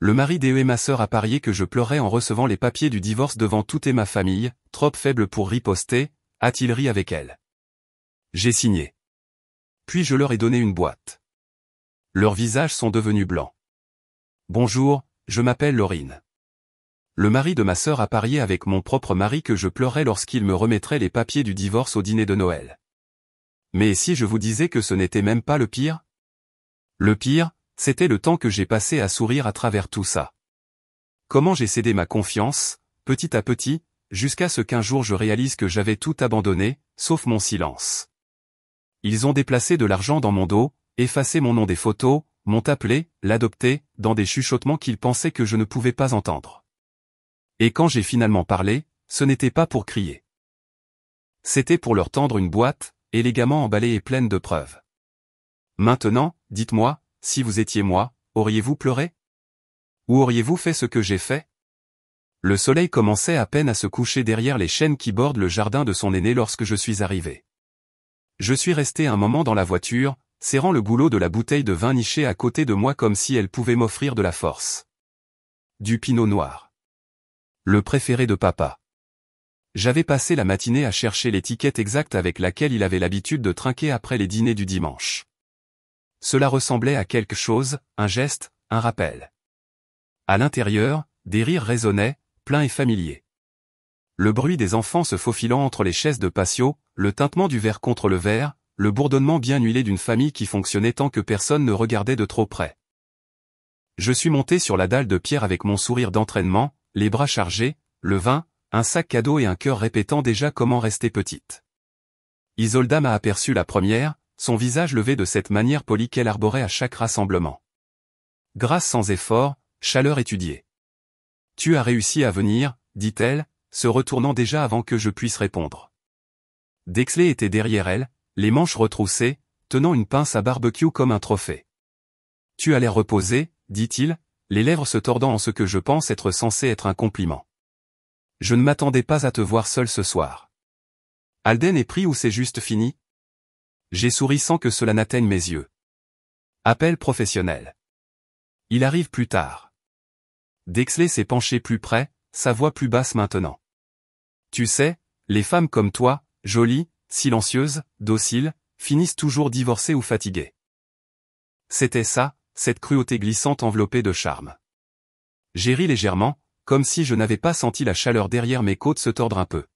Le mari d'E ma sœur a parié que je pleurais en recevant les papiers du divorce devant toute ma famille, trop faible pour riposter, a-t-il ri avec elle. J'ai signé. Puis je leur ai donné une boîte. Leurs visages sont devenus blancs. Bonjour, je m'appelle Laurine. Le mari de ma sœur a parié avec mon propre mari que je pleurais lorsqu'il me remettrait les papiers du divorce au dîner de Noël. Mais si je vous disais que ce n'était même pas le pire? Le pire, c'était le temps que j'ai passé à sourire à travers tout ça. Comment j'ai cédé ma confiance, petit à petit, jusqu'à ce qu'un jour je réalise que j'avais tout abandonné, sauf mon silence. Ils ont déplacé de l'argent dans mon dos, effacé mon nom des photos, m'ont appelé, l'adopté, dans des chuchotements qu'ils pensaient que je ne pouvais pas entendre. Et quand j'ai finalement parlé, ce n'était pas pour crier. C'était pour leur tendre une boîte, élégamment emballée et pleine de preuves. Maintenant, dites-moi, si vous étiez moi, auriez-vous pleuré? Ou auriez-vous fait ce que j'ai fait? Le soleil commençait à peine à se coucher derrière les chênes qui bordent le jardin de son aîné lorsque je suis arrivé. Je suis resté un moment dans la voiture, serrant le goulot de la bouteille de vin nichée à côté de moi comme si elle pouvait m'offrir de la force. Du pinot noir. Le préféré de papa. J'avais passé la matinée à chercher l'étiquette exacte avec laquelle il avait l'habitude de trinquer après les dîners du dimanche. Cela ressemblait à quelque chose, un geste, un rappel. À l'intérieur, des rires résonnaient, pleins et familiers. Le bruit des enfants se faufilant entre les chaises de patio, le tintement du verre contre le verre, le bourdonnement bien huilé d'une famille qui fonctionnait tant que personne ne regardait de trop près. Je suis monté sur la dalle de pierre avec mon sourire d'entraînement, les bras chargés, le vin, un sac cadeau et un cœur répétant déjà comment rester petite. Isolda m'a aperçu la première, son visage levé de cette manière polie qu'elle arborait à chaque rassemblement. Grâce sans effort, chaleur étudiée. Tu as réussi à venir, dit-elle, se retournant déjà avant que je puisse répondre. Dexley était derrière elle, les manches retroussées, tenant une pince à barbecue comme un trophée. Tu as l'air reposé, dit-il, les lèvres se tordant en ce que je pense être censé être un compliment. Je ne m'attendais pas à te voir seul ce soir. Alden est pris ou c'est juste fini? J'ai souri sans que cela n'atteigne mes yeux. Appel professionnel. Il arrive plus tard. Dexley s'est penché plus près, sa voix plus basse maintenant. Tu sais, les femmes comme toi, jolies, silencieuses, dociles, finissent toujours divorcées ou fatiguées. C'était ça, cette cruauté glissante enveloppée de charme. J'ai ri légèrement, comme si je n'avais pas senti la chaleur derrière mes côtes se tordre un peu.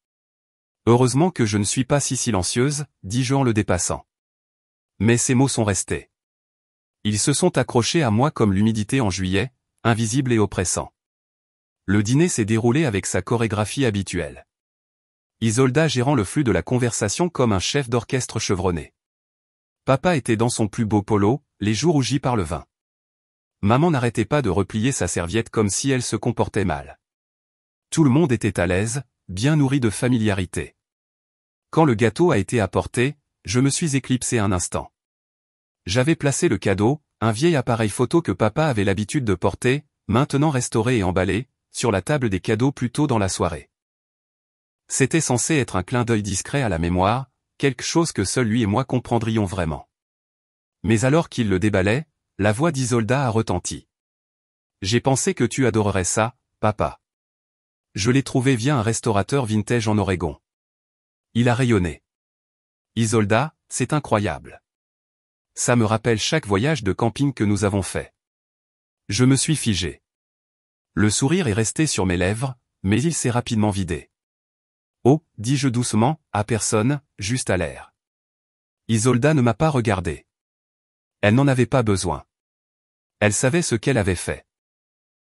Heureusement que je ne suis pas si silencieuse, dis-je en le dépassant. Mais ces mots sont restés. Ils se sont accrochés à moi comme l'humidité en juillet, invisible et oppressant. Le dîner s'est déroulé avec sa chorégraphie habituelle. Isolda gérant le flux de la conversation comme un chef d'orchestre chevronné. Papa était dans son plus beau polo, les joues rougies par le vin. Maman n'arrêtait pas de replier sa serviette comme si elle se comportait mal. Tout le monde était à l'aise, bien nourri de familiarité. Quand le gâteau a été apporté, je me suis éclipsé un instant. J'avais placé le cadeau, un vieil appareil photo que papa avait l'habitude de porter, maintenant restauré et emballé, sur la table des cadeaux plus tôt dans la soirée. C'était censé être un clin d'œil discret à la mémoire, quelque chose que seul lui et moi comprendrions vraiment. Mais alors qu'il le déballait, la voix d'Isolda a retenti. J'ai pensé que tu adorerais ça, papa. Je l'ai trouvé via un restaurateur vintage en Oregon. Il a rayonné. Isolda, c'est incroyable. Ça me rappelle chaque voyage de camping que nous avons fait. Je me suis figé. Le sourire est resté sur mes lèvres, mais il s'est rapidement vidé. Oh, dis-je doucement, à personne, juste à l'air. Isolda ne m'a pas regardé. Elle n'en avait pas besoin. Elle savait ce qu'elle avait fait.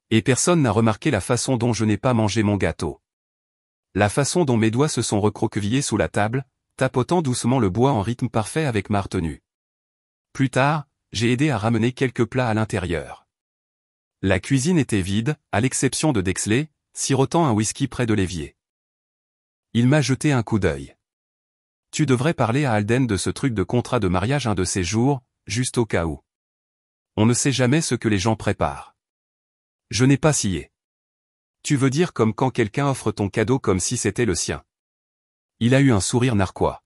Et personne n'a remarqué la façon dont je n'ai pas mangé mon gâteau. La façon dont mes doigts se sont recroquevillés sous la table, tapotant doucement le bois en rythme parfait avec ma retenue. Plus tard, j'ai aidé à ramener quelques plats à l'intérieur. La cuisine était vide, à l'exception de Dexley, sirotant un whisky près de l'évier. Il m'a jeté un coup d'œil. Tu devrais parler à Alden de ce truc de contrat de mariage un de ces jours, juste au cas où. On ne sait jamais ce que les gens préparent. Je n'ai pas scié. Tu veux dire comme quand quelqu'un offre ton cadeau comme si c'était le sien. Il a eu un sourire narquois.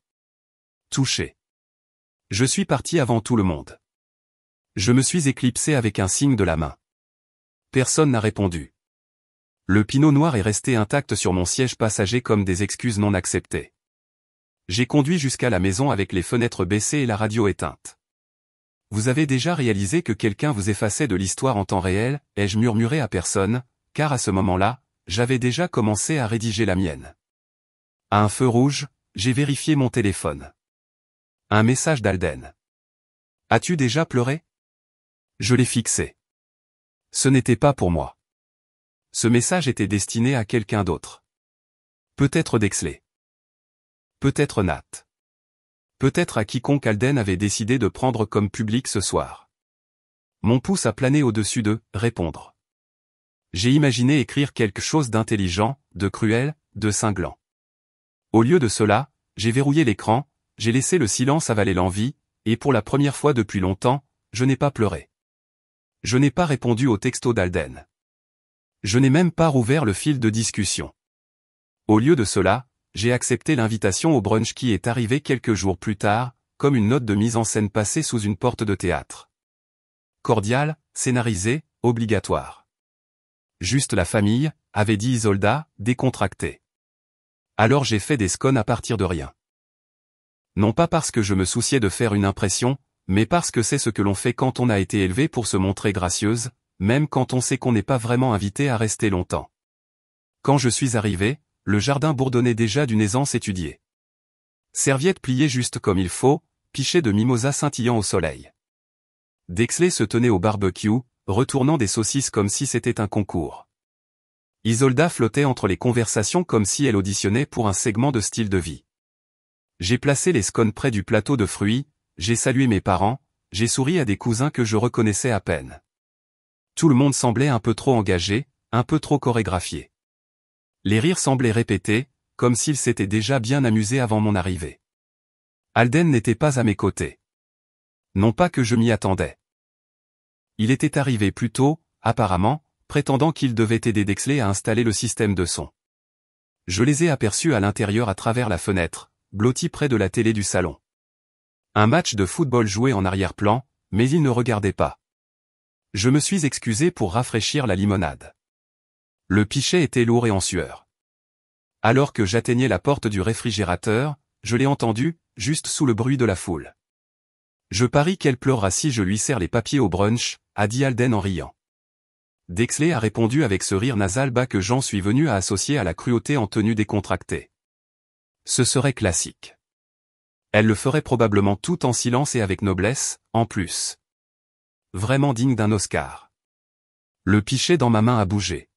Touché. Je suis parti avant tout le monde. Je me suis éclipsé avec un signe de la main. Personne n'a répondu. Le pinot noir est resté intact sur mon siège passager comme des excuses non acceptées. J'ai conduit jusqu'à la maison avec les fenêtres baissées et la radio éteinte. Vous avez déjà réalisé que quelqu'un vous effaçait de l'histoire en temps réel, ai-je murmuré à personne, car à ce moment-là, j'avais déjà commencé à rédiger la mienne. À un feu rouge, j'ai vérifié mon téléphone. Un message d'Alden. As-tu déjà pleuré? Je l'ai fixé. Ce n'était pas pour moi. Ce message était destiné à quelqu'un d'autre. Peut-être Dexley. Peut-être Nat. Peut-être à quiconque Alden avait décidé de prendre comme public ce soir. Mon pouce a plané au-dessus de « répondre ». J'ai imaginé écrire quelque chose d'intelligent, de cruel, de cinglant. Au lieu de cela, j'ai verrouillé l'écran, j'ai laissé le silence avaler l'envie, et pour la première fois depuis longtemps, je n'ai pas pleuré. Je n'ai pas répondu au texto d'Alden. Je n'ai même pas rouvert le fil de discussion. Au lieu de cela, j'ai accepté l'invitation au brunch qui est arrivée quelques jours plus tard, comme une note de mise en scène passée sous une porte de théâtre. Cordial, scénarisé, obligatoire. Juste la famille, avait dit Isolda, décontractée. Alors j'ai fait des scones à partir de rien. Non pas parce que je me souciais de faire une impression, mais parce que c'est ce que l'on fait quand on a été élevé pour se montrer gracieuse, même quand on sait qu'on n'est pas vraiment invité à rester longtemps. Quand je suis arrivé, le jardin bourdonnait déjà d'une aisance étudiée. Serviettes pliées juste comme il faut, pichets de mimosa scintillant au soleil. Dexley se tenait au barbecue, retournant des saucisses comme si c'était un concours. Isolda flottait entre les conversations comme si elle auditionnait pour un segment de style de vie. J'ai placé les scones près du plateau de fruits, j'ai salué mes parents, j'ai souri à des cousins que je reconnaissais à peine. Tout le monde semblait un peu trop engagé, un peu trop chorégraphié. Les rires semblaient répétés, comme s'ils s'étaient déjà bien amusés avant mon arrivée. Alden n'était pas à mes côtés. Non pas que je m'y attendais. Il était arrivé plus tôt, apparemment, prétendant qu'il devait aider Dexley à installer le système de son. Je les ai aperçus à l'intérieur à travers la fenêtre, blottis près de la télé du salon. Un match de football joué en arrière-plan, mais ils ne regardaient pas. Je me suis excusé pour rafraîchir la limonade. Le pichet était lourd et en sueur. Alors que j'atteignais la porte du réfrigérateur, je l'ai entendu, juste sous le bruit de la foule. Je parie qu'elle pleurera si je lui sers les papiers au brunch, a dit Alden en riant. Dexley a répondu avec ce rire nasal bas que j'en suis venu à associer à la cruauté en tenue décontractée. Ce serait classique. Elle le ferait probablement tout en silence et avec noblesse, en plus. Vraiment digne d'un Oscar. Le pichet dans ma main a bougé.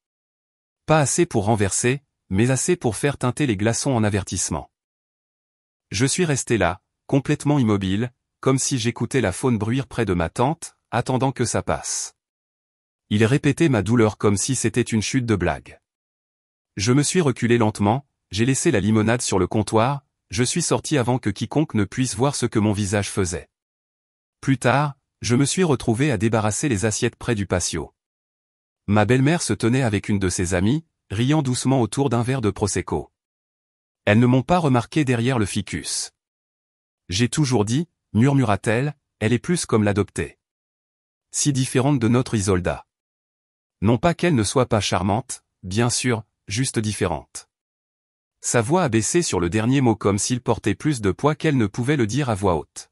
Pas assez pour renverser, mais assez pour faire teinter les glaçons en avertissement. Je suis resté là, complètement immobile, comme si j'écoutais la faune bruire près de ma tente, attendant que ça passe. Il répétait ma douleur comme si c'était une chute de blague. Je me suis reculé lentement, j'ai laissé la limonade sur le comptoir, je suis sorti avant que quiconque ne puisse voir ce que mon visage faisait. Plus tard, je me suis retrouvé à débarrasser les assiettes près du patio. Ma belle-mère se tenait avec une de ses amies, riant doucement autour d'un verre de prosecco. Elles ne m'ont pas remarqué derrière le ficus. J'ai toujours dit, murmura-t-elle, elle est plus comme l'adoptée. Si différente de notre Isolda. Non pas qu'elle ne soit pas charmante, bien sûr, juste différente. Sa voix a baissé sur le dernier mot comme s'il portait plus de poids qu'elle ne pouvait le dire à voix haute.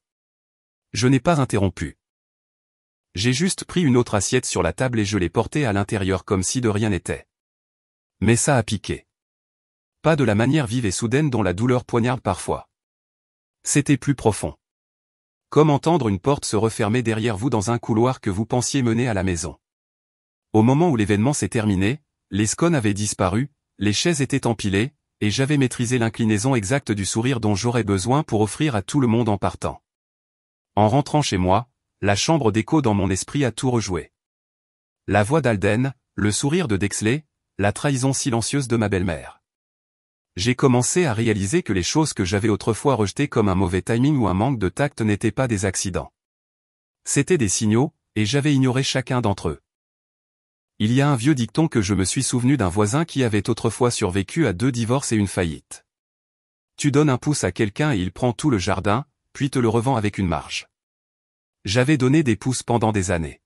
Je n'ai pas interrompu. J'ai juste pris une autre assiette sur la table et je l'ai portée à l'intérieur comme si de rien n'était. Mais ça a piqué. Pas de la manière vive et soudaine dont la douleur poignarde parfois. C'était plus profond. Comme entendre une porte se refermer derrière vous dans un couloir que vous pensiez mener à la maison. Au moment où l'événement s'est terminé, les scones avaient disparu, les chaises étaient empilées, et j'avais maîtrisé l'inclinaison exacte du sourire dont j'aurais besoin pour offrir à tout le monde en partant. En rentrant chez moi, la chambre d'écho dans mon esprit a tout rejoué. La voix d'Alden, le sourire de Dexley, la trahison silencieuse de ma belle-mère. J'ai commencé à réaliser que les choses que j'avais autrefois rejetées comme un mauvais timing ou un manque de tact n'étaient pas des accidents. C'étaient des signaux, et j'avais ignoré chacun d'entre eux. Il y a un vieux dicton que je me suis souvenu d'un voisin qui avait autrefois survécu à 2 divorces et une faillite. Tu donnes un pouce à quelqu'un et il prend tout le jardin, puis te le revend avec une marge. J'avais donné des pouces pendant des années.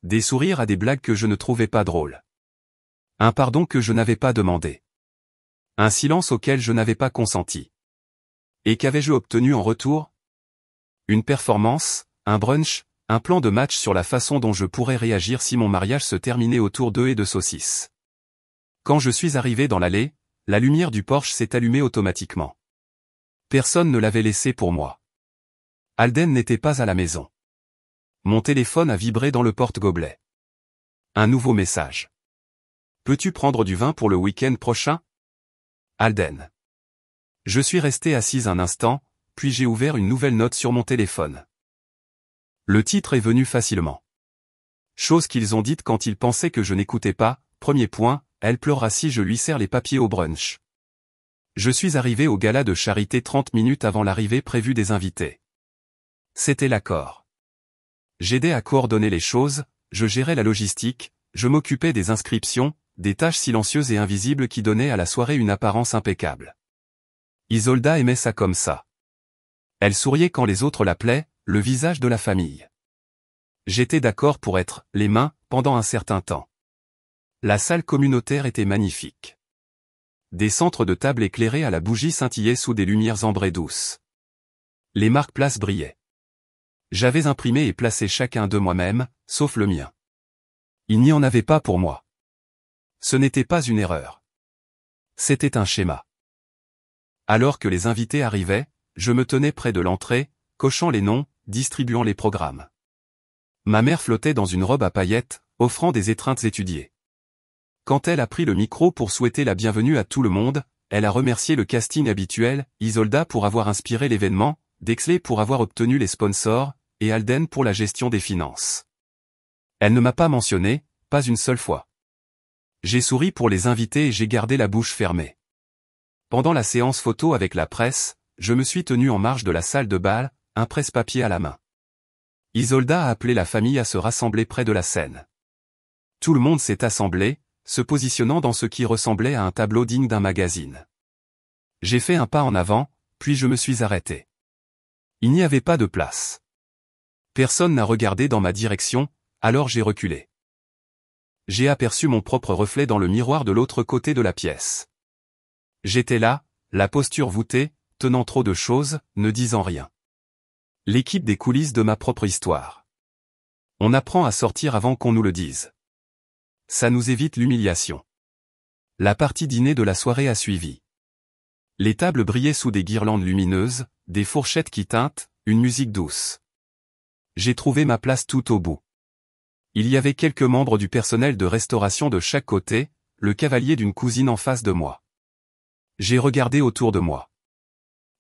Des sourires à des blagues que je ne trouvais pas drôles. Un pardon que je n'avais pas demandé. Un silence auquel je n'avais pas consenti. Et qu'avais-je obtenu en retour? Une performance, un brunch, un plan de match sur la façon dont je pourrais réagir si mon mariage se terminait autour d'œufs et de saucisses. Quand je suis arrivé dans l'allée, la lumière du Porsche s'est allumée automatiquement. Personne ne l'avait laissé pour moi. Alden n'était pas à la maison. Mon téléphone a vibré dans le porte-gobelet. Un nouveau message. Peux-tu prendre du vin pour le week-end prochain? Alden. Je suis resté assise un instant, puis j'ai ouvert une nouvelle note sur mon téléphone. Le titre est venu facilement. Chose qu'ils ont dite quand ils pensaient que je n'écoutais pas. Premier point, elle pleurera si je lui sers les papiers au brunch. Je suis arrivé au gala de charité 30 minutes avant l'arrivée prévue des invités. C'était l'accord. J'aidais à coordonner les choses, je gérais la logistique, je m'occupais des inscriptions, des tâches silencieuses et invisibles qui donnaient à la soirée une apparence impeccable. Isolda aimait ça comme ça. Elle souriait quand les autres l'appelaient, le visage de la famille. J'étais d'accord pour être les mains pendant un certain temps. La salle communautaire était magnifique. Des centres de table éclairés à la bougie scintillaient sous des lumières ambrées douces. Les marque-places brillaient. J'avais imprimé et placé chacun de moi-même, sauf le mien. Il n'y en avait pas pour moi. Ce n'était pas une erreur. C'était un schéma. Alors que les invités arrivaient, je me tenais près de l'entrée, cochant les noms, distribuant les programmes. Ma mère flottait dans une robe à paillettes, offrant des étreintes étudiées. Quand elle a pris le micro pour souhaiter la bienvenue à tout le monde, elle a remercié le casting habituel, Isolda pour avoir inspiré l'événement, Dexley pour avoir obtenu les sponsors, et Alden pour la gestion des finances. Elle ne m'a pas mentionné, pas une seule fois. J'ai souri pour les invités et j'ai gardé la bouche fermée. Pendant la séance photo avec la presse, je me suis tenu en marge de la salle de bal, un presse-papier à la main. Isolda a appelé la famille à se rassembler près de la scène. Tout le monde s'est assemblé, se positionnant dans ce qui ressemblait à un tableau digne d'un magazine. J'ai fait un pas en avant, puis je me suis arrêté. Il n'y avait pas de place. Personne n'a regardé dans ma direction, alors j'ai reculé. J'ai aperçu mon propre reflet dans le miroir de l'autre côté de la pièce. J'étais là, la posture voûtée, tenant trop de choses, ne disant rien. L'équipe des coulisses de ma propre histoire. On apprend à sortir avant qu'on nous le dise. Ça nous évite l'humiliation. La partie dîner de la soirée a suivi. Les tables brillaient sous des guirlandes lumineuses, des fourchettes qui tintent, une musique douce. J'ai trouvé ma place tout au bout. Il y avait quelques membres du personnel de restauration de chaque côté, le cavalier d'une cousine en face de moi. J'ai regardé autour de moi.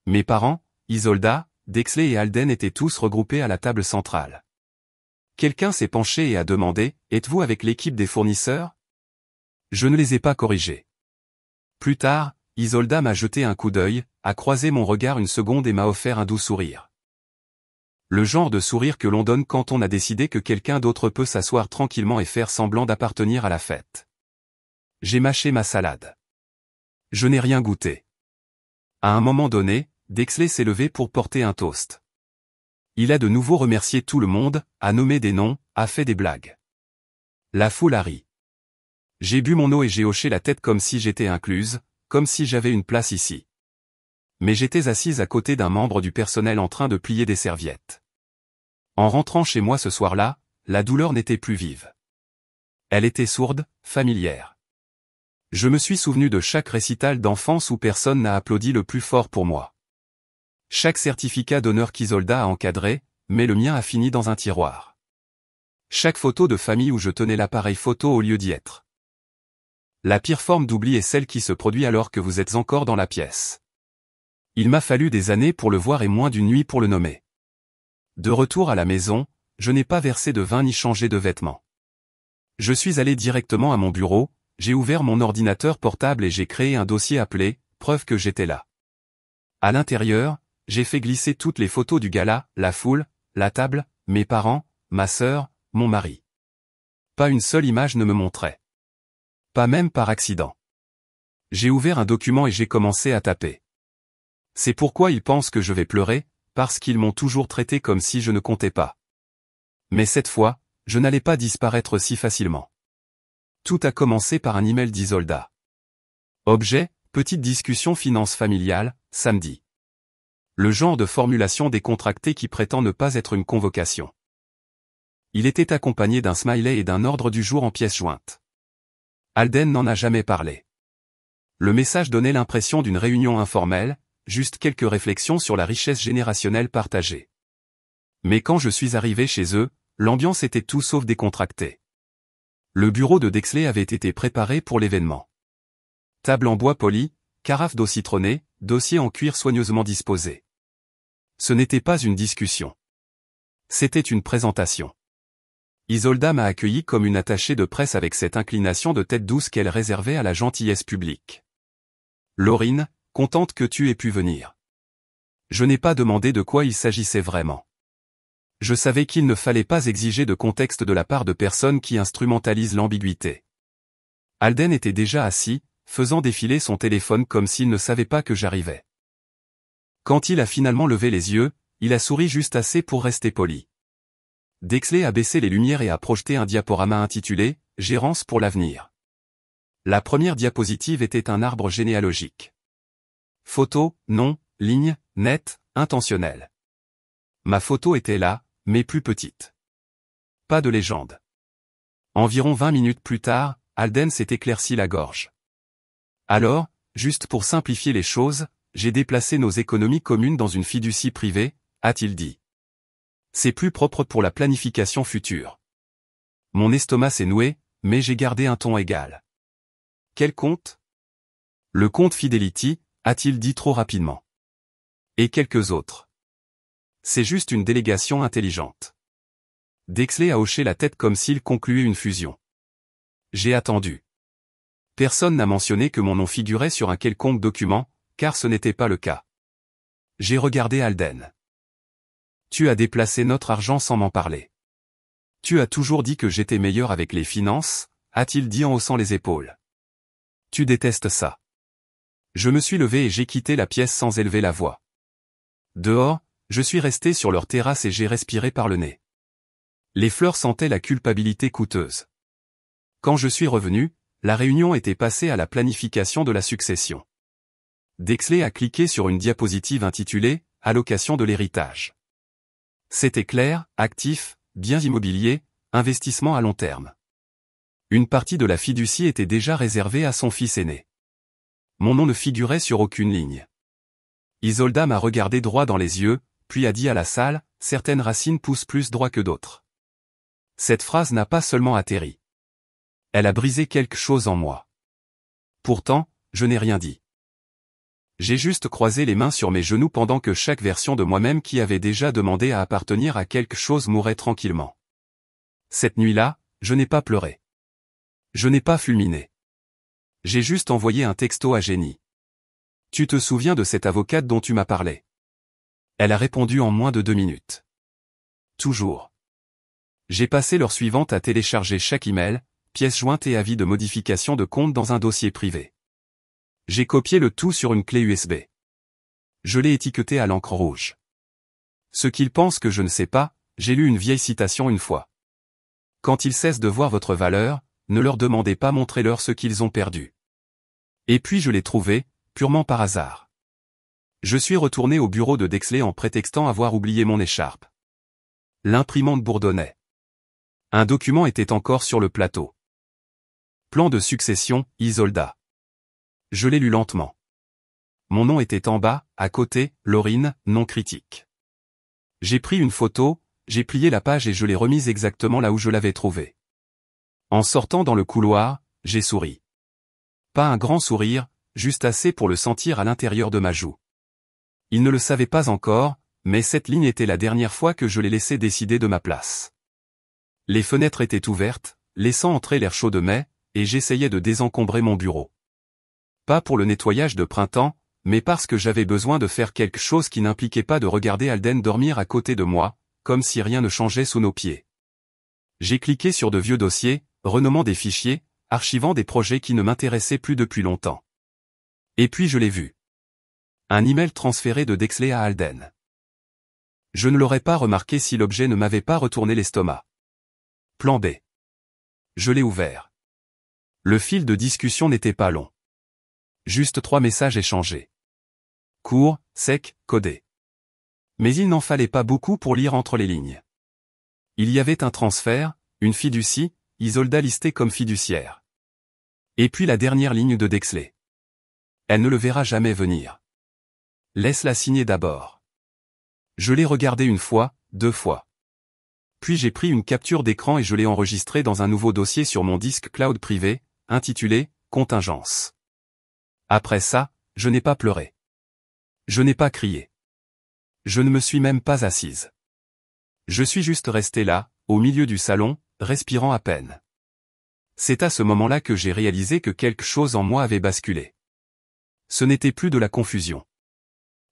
Mes parents, Isolda, Dexley et Alden étaient tous regroupés à la table centrale. Quelqu'un s'est penché et a demandé, « Êtes-vous avec l'équipe des fournisseurs ?» Je ne les ai pas corrigés. Plus tard, Isolda m'a jeté un coup d'œil, a croisé mon regard une seconde et m'a offert un doux sourire. Le genre de sourire que l'on donne quand on a décidé que quelqu'un d'autre peut s'asseoir tranquillement et faire semblant d'appartenir à la fête. J'ai mâché ma salade. Je n'ai rien goûté. À un moment donné, Dexley s'est levé pour porter un toast. Il a de nouveau remercié tout le monde, a nommé des noms, a fait des blagues. La foule a ri. J'ai bu mon eau et j'ai hoché la tête comme si j'étais incluse, comme si j'avais une place ici. Mais j'étais assise à côté d'un membre du personnel en train de plier des serviettes. En rentrant chez moi ce soir-là, la douleur n'était plus vive. Elle était sourde, familière. Je me suis souvenu de chaque récital d'enfance où personne n'a applaudi le plus fort pour moi. Chaque certificat d'honneur qu'Isolda a encadré, mais le mien a fini dans un tiroir. Chaque photo de famille où je tenais l'appareil photo au lieu d'y être. La pire forme d'oubli est celle qui se produit alors que vous êtes encore dans la pièce. Il m'a fallu des années pour le voir et moins d'une nuit pour le nommer. De retour à la maison, je n'ai pas versé de vin ni changé de vêtements. Je suis allé directement à mon bureau, j'ai ouvert mon ordinateur portable et j'ai créé un dossier appelé « Preuve que j'étais là ». À l'intérieur, j'ai fait glisser toutes les photos du gala, la foule, la table, mes parents, ma sœur, mon mari. Pas une seule image ne me montrait. Pas même par accident. J'ai ouvert un document et j'ai commencé à taper. C'est pourquoi ils pensent que je vais pleurer, parce qu'ils m'ont toujours traité comme si je ne comptais pas. Mais cette fois, je n'allais pas disparaître si facilement. Tout a commencé par un email d'Isolda. Objet, petite discussion finance familiale, samedi. Le genre de formulation décontractée qui prétend ne pas être une convocation. Il était accompagné d'un smiley et d'un ordre du jour en pièces jointes. Alden n'en a jamais parlé. Le message donnait l'impression d'une réunion informelle, juste quelques réflexions sur la richesse générationnelle partagée. Mais quand je suis arrivé chez eux, l'ambiance était tout sauf décontractée. Le bureau de Dexley avait été préparé pour l'événement. Table en bois poli, carafe d'eau citronnée, dossier en cuir soigneusement disposé. Ce n'était pas une discussion. C'était une présentation. Isolda m'a accueilli comme une attachée de presse avec cette inclination de tête douce qu'elle réservait à la gentillesse publique. Laurine, contente que tu aies pu venir. Je n'ai pas demandé de quoi il s'agissait vraiment. Je savais qu'il ne fallait pas exiger de contexte de la part de personnes qui instrumentalisent l'ambiguïté. Alden était déjà assis, faisant défiler son téléphone comme s'il ne savait pas que j'arrivais. Quand il a finalement levé les yeux, il a souri juste assez pour rester poli. Dexley a baissé les lumières et a projeté un diaporama intitulé « Gérance pour l'avenir ». La première diapositive était un arbre généalogique. Photo, nom, ligne, net, intentionnel. Ma photo était là, mais plus petite. Pas de légende. Environ 20 minutes plus tard, Alden s'est éclairci la gorge. Alors, juste pour simplifier les choses, j'ai déplacé nos économies communes dans une fiducie privée, a-t-il dit. C'est plus propre pour la planification future. Mon estomac s'est noué, mais j'ai gardé un ton égal. Quel compte? Le compte Fidelity, a-t-il dit trop rapidement. Et quelques autres. C'est juste une délégation intelligente. Dexley a hoché la tête comme s'il concluait une fusion. J'ai attendu. Personne n'a mentionné que mon nom figurait sur un quelconque document, car ce n'était pas le cas. J'ai regardé Alden. Tu as déplacé notre argent sans m'en parler. Tu as toujours dit que j'étais meilleur avec les finances, a-t-il dit en haussant les épaules. Tu détestes ça. Je me suis levé et j'ai quitté la pièce sans élever la voix. Dehors, je suis resté sur leur terrasse et j'ai respiré par le nez. Les fleurs sentaient la culpabilité coûteuse. Quand je suis revenu, la réunion était passée à la planification de la succession. Dexley a cliqué sur une diapositive intitulée « Allocation de l'héritage ». C'était clair, actif, biens immobiliers, investissement à long terme. Une partie de la fiducie était déjà réservée à son fils aîné. Mon nom ne figurait sur aucune ligne. Isolda m'a regardé droit dans les yeux, puis a dit à la salle, « Certaines racines poussent plus droit que d'autres ». Cette phrase n'a pas seulement atterri. Elle a brisé quelque chose en moi. Pourtant, je n'ai rien dit. J'ai juste croisé les mains sur mes genoux pendant que chaque version de moi-même qui avait déjà demandé à appartenir à quelque chose mourait tranquillement. Cette nuit-là, je n'ai pas pleuré. Je n'ai pas fulminé. J'ai juste envoyé un texto à Jenny. Tu te souviens de cette avocate dont tu m'as parlé? Elle a répondu en moins de 2 minutes. Toujours. J'ai passé l'heure suivante à télécharger chaque email, pièce jointe et avis de modification de compte dans un dossier privé. J'ai copié le tout sur une clé USB. Je l'ai étiqueté à l'encre rouge. Ce qu'ils pensent que je ne sais pas, j'ai lu une vieille citation une fois. Quand ils cessent de voir votre valeur, ne leur demandez pas, montrez-leur ce qu'ils ont perdu. Et puis je l'ai trouvé, purement par hasard. Je suis retourné au bureau de Dexley en prétextant avoir oublié mon écharpe. L'imprimante bourdonnait. Un document était encore sur le plateau. Plan de succession, Isolda. Je l'ai lu lentement. Mon nom était en bas, à côté, Laurine, non critique. J'ai pris une photo, j'ai plié la page et je l'ai remise exactement là où je l'avais trouvée. En sortant dans le couloir, j'ai souri. Pas un grand sourire, juste assez pour le sentir à l'intérieur de ma joue. Il ne le savait pas encore, mais cette ligne était la dernière fois que je l'ai laissé décider de ma place. Les fenêtres étaient ouvertes, laissant entrer l'air chaud de mai, et j'essayais de désencombrer mon bureau. Pas pour le nettoyage de printemps, mais parce que j'avais besoin de faire quelque chose qui n'impliquait pas de regarder Alden dormir à côté de moi, comme si rien ne changeait sous nos pieds. J'ai cliqué sur de vieux dossiers, renommant des fichiers, archivant des projets qui ne m'intéressaient plus depuis longtemps. Et puis je l'ai vu. Un email transféré de Dexley à Alden. Je ne l'aurais pas remarqué si l'objet ne m'avait pas retourné l'estomac. Plan B. Je l'ai ouvert. Le fil de discussion n'était pas long. Juste 3 messages échangés. Court, sec, codé. Mais il n'en fallait pas beaucoup pour lire entre les lignes. Il y avait un transfert, une fiducie, Isolda listée comme fiduciaire. Et puis la dernière ligne de Dexley. Elle ne le verra jamais venir. Laisse-la signer d'abord. Je l'ai regardé 1 fois, 2 fois. Puis j'ai pris une capture d'écran et je l'ai enregistré dans un nouveau dossier sur mon disque cloud privé, intitulé « Contingence ». Après ça, je n'ai pas pleuré. Je n'ai pas crié. Je ne me suis même pas assise. Je suis juste resté là, au milieu du salon, respirant à peine. C'est à ce moment-là que j'ai réalisé que quelque chose en moi avait basculé. Ce n'était plus de la confusion.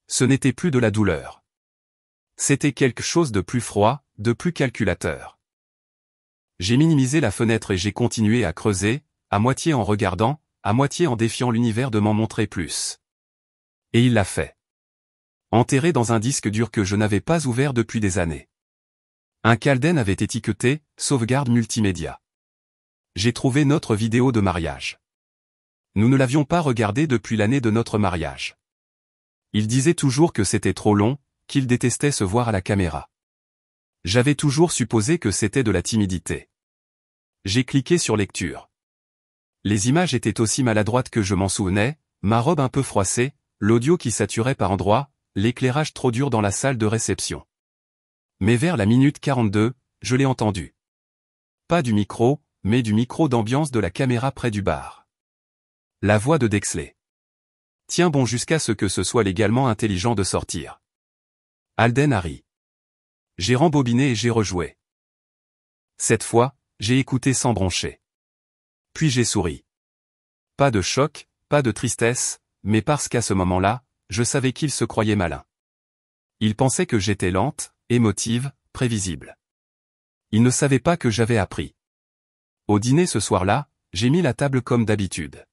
Ce n'était plus de la douleur. C'était quelque chose de plus froid, de plus calculateur. J'ai minimisé la fenêtre et j'ai continué à creuser, à moitié en regardant, à moitié en défiant l'univers de m'en montrer plus. Et il l'a fait. Enterré dans un disque dur que je n'avais pas ouvert depuis des années. Un Calden avait étiqueté « Sauvegarde multimédia ». J'ai trouvé notre vidéo de mariage. Nous ne l'avions pas regardée depuis l'année de notre mariage. Il disait toujours que c'était trop long, qu'il détestait se voir à la caméra. J'avais toujours supposé que c'était de la timidité. J'ai cliqué sur lecture. Les images étaient aussi maladroites que je m'en souvenais, ma robe un peu froissée, l'audio qui saturait par endroits, l'éclairage trop dur dans la salle de réception. Mais vers la minute 42, je l'ai entendu. Pas du micro, mais du micro d'ambiance de la caméra près du bar. La voix de Dexley. Tiens bon jusqu'à ce que ce soit légalement intelligent de sortir. Alden a ri. J'ai rembobiné et j'ai rejoué. Cette fois, j'ai écouté sans broncher. Puis j'ai souri. Pas de choc, pas de tristesse, mais parce qu'à ce moment-là, je savais qu'il se croyait malin. Il pensait que j'étais lente, émotive, prévisible. Il ne savait pas que j'avais appris. Au dîner ce soir-là, j'ai mis la table comme d'habitude.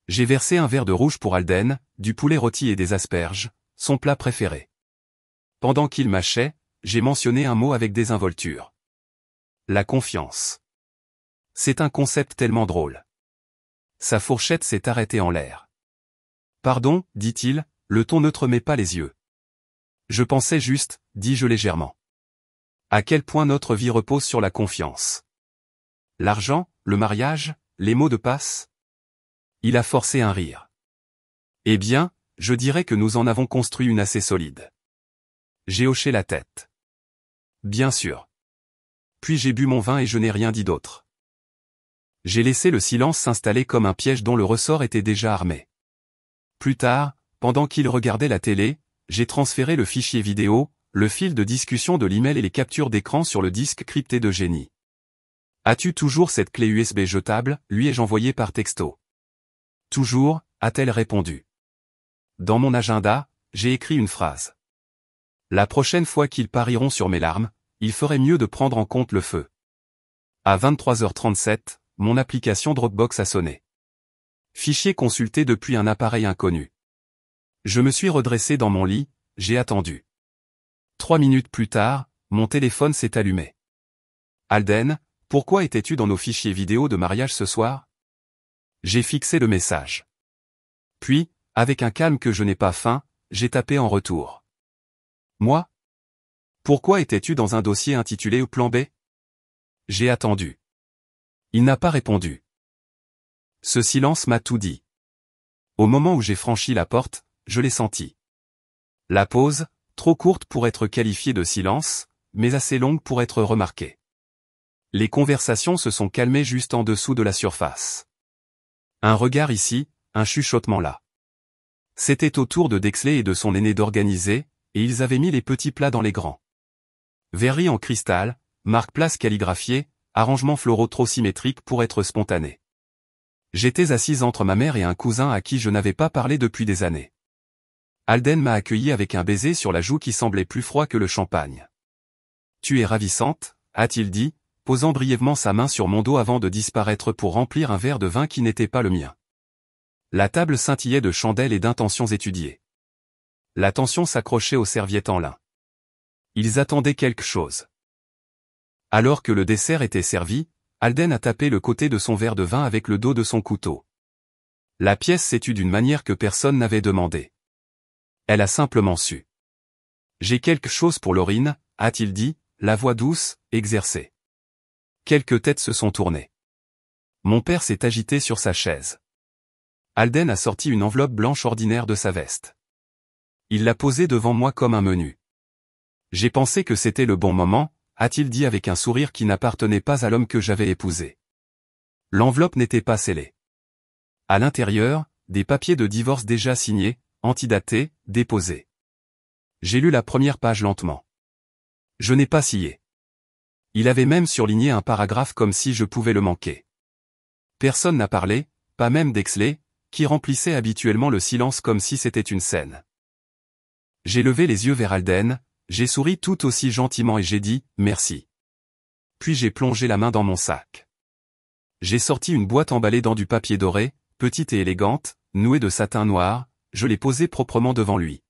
J'ai versé un verre de rouge pour Alden, du poulet rôti et des asperges, son plat préféré. Pendant qu'il mâchait, j'ai mentionné un mot avec désinvolture. La confiance. C'est un concept tellement drôle. Sa fourchette s'est arrêtée en l'air. Pardon, dit-il, le ton ne te remet pas les yeux. Je pensais juste, dis-je légèrement. À quel point notre vie repose sur la confiance. L'argent, le mariage, les mots de passe. Il a forcé un rire. Eh bien, je dirais que nous en avons construit une assez solide. J'ai hoché la tête. Bien sûr. Puis j'ai bu mon vin et je n'ai rien dit d'autre. J'ai laissé le silence s'installer comme un piège dont le ressort était déjà armé. Plus tard, pendant qu'il regardait la télé, j'ai transféré le fichier vidéo, le fil de discussion de l'email et les captures d'écran sur le disque crypté de Jenny. As-tu toujours cette clé USB jetable, lui ai-je envoyé par texto. Toujours, a-t-elle répondu. Dans mon agenda, j'ai écrit une phrase. La prochaine fois qu'ils parieront sur mes larmes, il ferait mieux de prendre en compte le feu. À 23h37, mon application Dropbox a sonné. Fichier consulté depuis un appareil inconnu. Je me suis redressé dans mon lit, j'ai attendu. 3 minutes plus tard, mon téléphone s'est allumé. Alden, pourquoi étais-tu dans nos fichiers vidéo de mariage ce soir? J'ai fixé le message. Puis, avec un calme que je n'ai pas feint, j'ai tapé en retour. Moi? Pourquoi étais-tu dans un dossier intitulé « Plan B » ? J'ai attendu. Il n'a pas répondu. Ce silence m'a tout dit. Au moment où j'ai franchi la porte, je l'ai senti. La pause, trop courte pour être qualifiée de silence, mais assez longue pour être remarquée. Les conversations se sont calmées juste en dessous de la surface. Un regard ici, un chuchotement là. C'était au tour de Dexley et de son aîné d'organiser, et ils avaient mis les petits plats dans les grands. Verrerie en cristal, marque-place calligraphiée, arrangements floraux trop symétriques pour être spontané. J'étais assise entre ma mère et un cousin à qui je n'avais pas parlé depuis des années. Alden m'a accueilli avec un baiser sur la joue qui semblait plus froid que le champagne. « Tu es ravissante », a-t-il dit, posant brièvement sa main sur mon dos avant de disparaître pour remplir un verre de vin qui n'était pas le mien. La table scintillait de chandelles et d'intentions étudiées. L'attention s'accrochait aux serviettes en lin. Ils attendaient quelque chose. Alors que le dessert était servi, Alden a tapé le côté de son verre de vin avec le dos de son couteau. La pièce s'est tue d'une manière que personne n'avait demandé. Elle a simplement su. J'ai quelque chose pour Laurine, a-t-il dit, la voix douce, exercée. Quelques têtes se sont tournées. Mon père s'est agité sur sa chaise. Alden a sorti une enveloppe blanche ordinaire de sa veste. Il l'a posée devant moi comme un menu. J'ai pensé que c'était le bon moment, a-t-il dit avec un sourire qui n'appartenait pas à l'homme que j'avais épousé. L'enveloppe n'était pas scellée. À l'intérieur, des papiers de divorce déjà signés, antidatés, déposés. J'ai lu la première page lentement. Je n'ai pas scié. Il avait même surligné un paragraphe comme si je pouvais le manquer. Personne n'a parlé, pas même Dexley, qui remplissait habituellement le silence comme si c'était une scène. J'ai levé les yeux vers Alden, j'ai souri tout aussi gentiment et j'ai dit « merci ». Puis j'ai plongé la main dans mon sac. J'ai sorti une boîte emballée dans du papier doré, petite et élégante, nouée de satin noir, je l'ai posée proprement devant lui.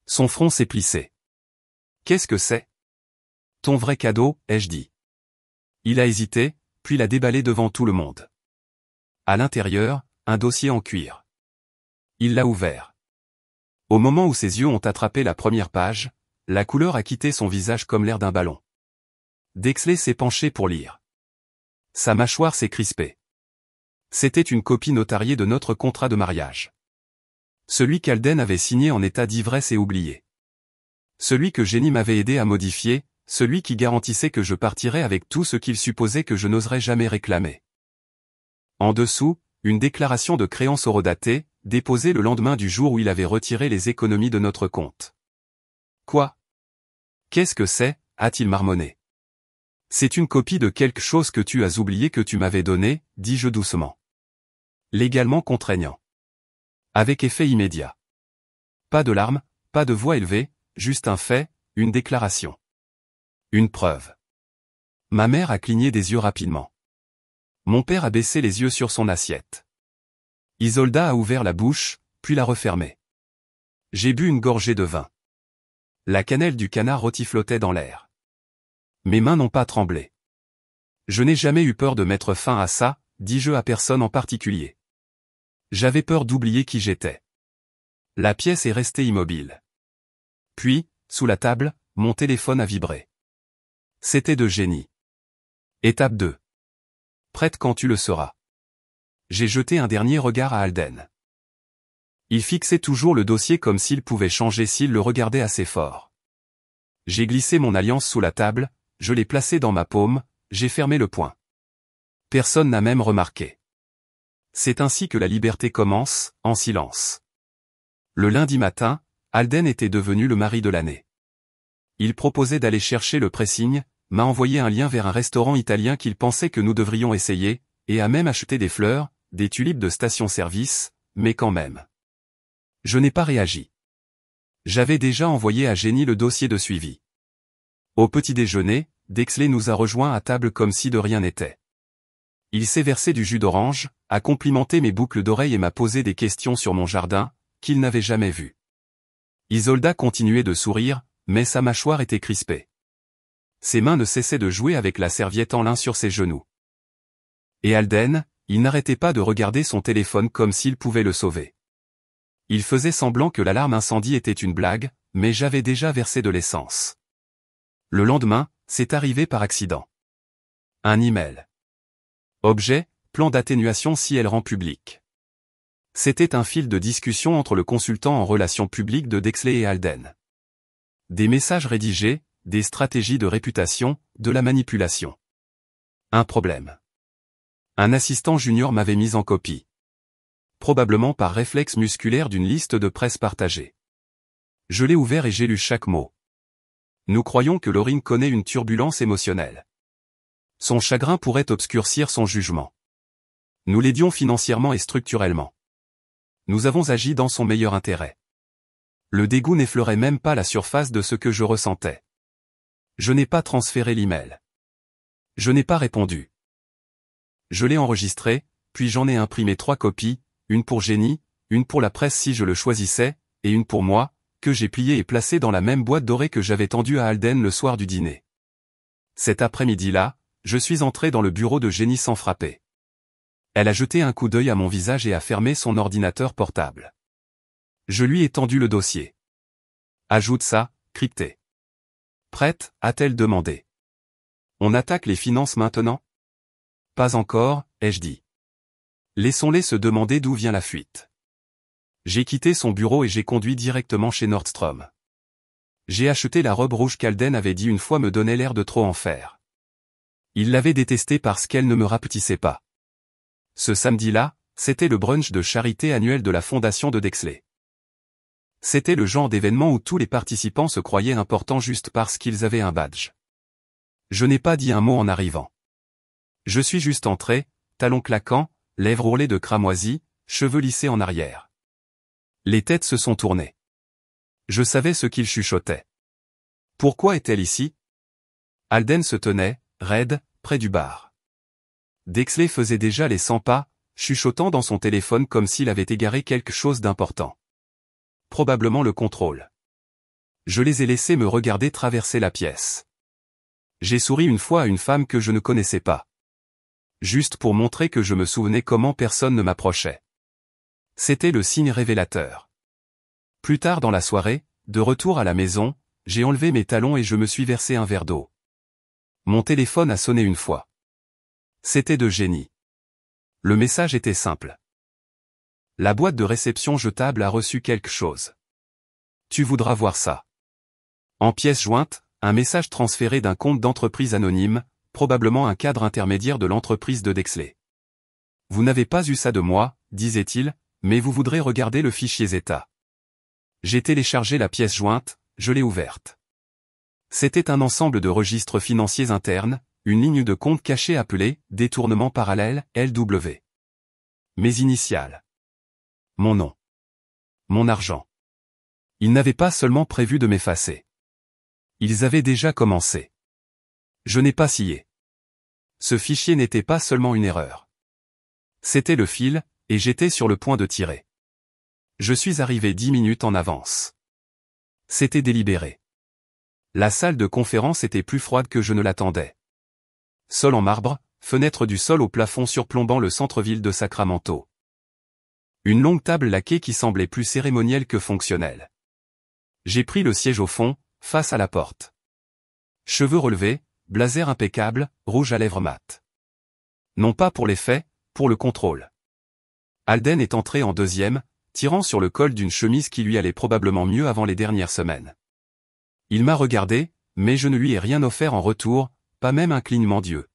Son front s'est plissé. « Qu'est-ce que c'est ? » « Ton vrai cadeau, ai-je dit. » Il a hésité, puis l'a déballé devant tout le monde. À l'intérieur, un dossier en cuir. Il l'a ouvert. Au moment où ses yeux ont attrapé la première page, la couleur a quitté son visage comme l'air d'un ballon. Dexley s'est penché pour lire. Sa mâchoire s'est crispée. C'était une copie notariée de notre contrat de mariage. Celui qu'Alden avait signé en état d'ivresse et oublié. Celui que Jenny m'avait aidé à modifier, celui qui garantissait que je partirais avec tout ce qu'il supposait que je n'oserais jamais réclamer. En dessous, une déclaration de créance horodatée, déposée le lendemain du jour où il avait retiré les économies de notre compte. Quoi ? Qu'est-ce que c'est ? A-t-il marmonné. C'est une copie de quelque chose que tu as oublié que tu m'avais donné, dis-je doucement. Légalement contraignant. Avec effet immédiat. Pas de larmes, pas de voix élevée, juste un fait, une déclaration. Une preuve. Ma mère a cligné des yeux rapidement. Mon père a baissé les yeux sur son assiette. Isolda a ouvert la bouche, puis l'a refermée. J'ai bu une gorgée de vin. La cannelle du canard rôti flottait dans l'air. Mes mains n'ont pas tremblé. Je n'ai jamais eu peur de mettre fin à ça, dis-je à personne en particulier. J'avais peur d'oublier qui j'étais. La pièce est restée immobile. Puis, sous la table, mon téléphone a vibré. C'était de Jenny. Étape 2. Prête quand tu le seras. J'ai jeté un dernier regard à Alden. Il fixait toujours le dossier comme s'il pouvait changer s'il le regardait assez fort. J'ai glissé mon alliance sous la table, je l'ai placée dans ma paume, j'ai fermé le poing. Personne n'a même remarqué. C'est ainsi que la liberté commence, en silence. Le lundi matin, Alden était devenu le mari de l'année. Il proposait d'aller chercher le pressing, m'a envoyé un lien vers un restaurant italien qu'il pensait que nous devrions essayer, et a même acheté des fleurs, des tulipes de station-service, mais quand même. Je n'ai pas réagi. J'avais déjà envoyé à Jenny le dossier de suivi. Au petit déjeuner, Dexley nous a rejoints à table comme si de rien n'était. Il s'est versé du jus d'orange, a complimenté mes boucles d'oreilles et m'a posé des questions sur mon jardin, qu'il n'avait jamais vu. Isolda continuait de sourire, mais sa mâchoire était crispée. Ses mains ne cessaient de jouer avec la serviette en lin sur ses genoux. Et Alden, il n'arrêtait pas de regarder son téléphone comme s'il pouvait le sauver. Il faisait semblant que l'alarme incendie était une blague, mais j'avais déjà versé de l'essence. Le lendemain, c'est arrivé par accident. Un email. Objet, plan d'atténuation si elle rend public. C'était un fil de discussion entre le consultant en relations publiques de Dexley et Alden. Des messages rédigés, des stratégies de réputation, de la manipulation. Un problème. Un assistant junior m'avait mis en copie. Probablement par réflexe musculaire d'une liste de presse partagée. Je l'ai ouvert et j'ai lu chaque mot. Nous croyons que Laurine connaît une turbulence émotionnelle. Son chagrin pourrait obscurcir son jugement. Nous l'aidions financièrement et structurellement. Nous avons agi dans son meilleur intérêt. Le dégoût n'effleurait même pas la surface de ce que je ressentais. Je n'ai pas transféré l'email. Je n'ai pas répondu. Je l'ai enregistré, puis j'en ai imprimé 3 copies, une pour Jenny, une pour la presse si je le choisissais, et une pour moi, que j'ai pliée et placée dans la même boîte dorée que j'avais tendue à Alden le soir du dîner. Cet après-midi-là, je suis entré dans le bureau de Jenny sans frapper. Elle a jeté un coup d'œil à mon visage et a fermé son ordinateur portable. Je lui ai tendu le dossier. Ajoute ça, crypté. Prête, a-t-elle demandé. On attaque les finances maintenant? Pas encore, ai-je dit. Laissons-les se demander d'où vient la fuite. J'ai quitté son bureau et j'ai conduit directement chez Nordstrom. J'ai acheté la robe rouge qu'Alden avait dit une fois me donnait l'air de trop en faire. Il l'avait détestée parce qu'elle ne me rapetissait pas. Ce samedi-là, c'était le brunch de charité annuel de la fondation de Dexley. C'était le genre d'événement où tous les participants se croyaient importants juste parce qu'ils avaient un badge. Je n'ai pas dit un mot en arrivant. Je suis juste entré, talons claquants, lèvres ourlées de cramoisi, cheveux lissés en arrière. Les têtes se sont tournées. Je savais ce qu'ils chuchotaient. Pourquoi est-elle ici? Alden se tenait, raide, près du bar. Dexley faisait déjà les 100 pas, chuchotant dans son téléphone comme s'il avait égaré quelque chose d'important. Probablement le contrôle. Je les ai laissés me regarder traverser la pièce. J'ai souri une fois à une femme que je ne connaissais pas. Juste pour montrer que je me souvenais comment personne ne m'approchait. C'était le signe révélateur. Plus tard dans la soirée, de retour à la maison, j'ai enlevé mes talons et je me suis versé un verre d'eau. Mon téléphone a sonné une fois. C'était de Jenny. Le message était simple. La boîte de réception jetable a reçu quelque chose. Tu voudras voir ça. En pièce jointe, un message transféré d'un compte d'entreprise anonyme, probablement un cadre intermédiaire de l'entreprise de Dexley. Vous n'avez pas eu ça de moi, disait-il, mais vous voudrez regarder le fichier Zeta. J'ai téléchargé la pièce jointe, je l'ai ouverte. C'était un ensemble de registres financiers internes, une ligne de compte cachée appelée « Détournement parallèle, LW ». Mes initiales. Mon nom. Mon argent. Ils n'avaient pas seulement prévu de m'effacer. Ils avaient déjà commencé. Je n'ai pas scié. Ce fichier n'était pas seulement une erreur. C'était le fil, et j'étais sur le point de tirer. Je suis arrivé 10 minutes en avance. C'était délibéré. La salle de conférence était plus froide que je ne l'attendais. Sol en marbre, fenêtre du sol au plafond surplombant le centre-ville de Sacramento. Une longue table laquée qui semblait plus cérémonielle que fonctionnelle. J'ai pris le siège au fond, face à la porte. Cheveux relevés, blazer impeccable, rouge à lèvres mat. Non pas pour l'effet, pour le contrôle. Alden est entré en deuxième, tirant sur le col d'une chemise qui lui allait probablement mieux avant les dernières semaines. Il m'a regardé, mais je ne lui ai rien offert en retour, pas même un clignement d'yeux.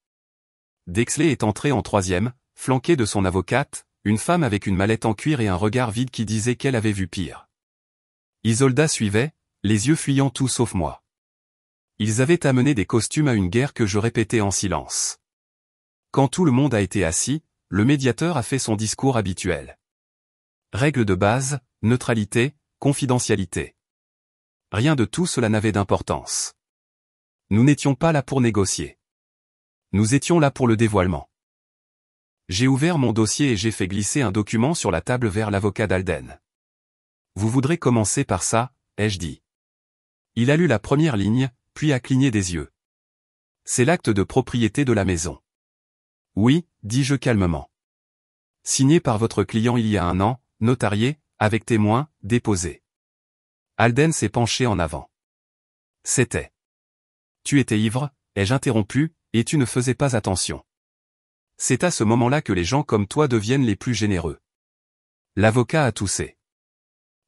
Dexley est entré en troisième, flanqué de son avocate, une femme avec une mallette en cuir et un regard vide qui disait qu'elle avait vu pire. Isolda suivait, les yeux fuyant tout sauf moi. Ils avaient amené des costumes à une guerre que je répétais en silence. Quand tout le monde a été assis, le médiateur a fait son discours habituel. Règles de base, neutralité, confidentialité. Rien de tout cela n'avait d'importance. Nous n'étions pas là pour négocier. Nous étions là pour le dévoilement. J'ai ouvert mon dossier et j'ai fait glisser un document sur la table vers l'avocat d'Alden. Vous voudrez commencer par ça, ai-je dit. Il a lu la première ligne, puis a cligné des yeux. C'est l'acte de propriété de la maison. Oui, dis-je calmement. Signé par votre client il y a 1 an, notarié, avec témoin, déposé. Alden s'est penché en avant. C'était. Tu étais ivre, ai-je interrompu, et tu ne faisais pas attention. C'est à ce moment-là que les gens comme toi deviennent les plus généreux. L'avocat a toussé.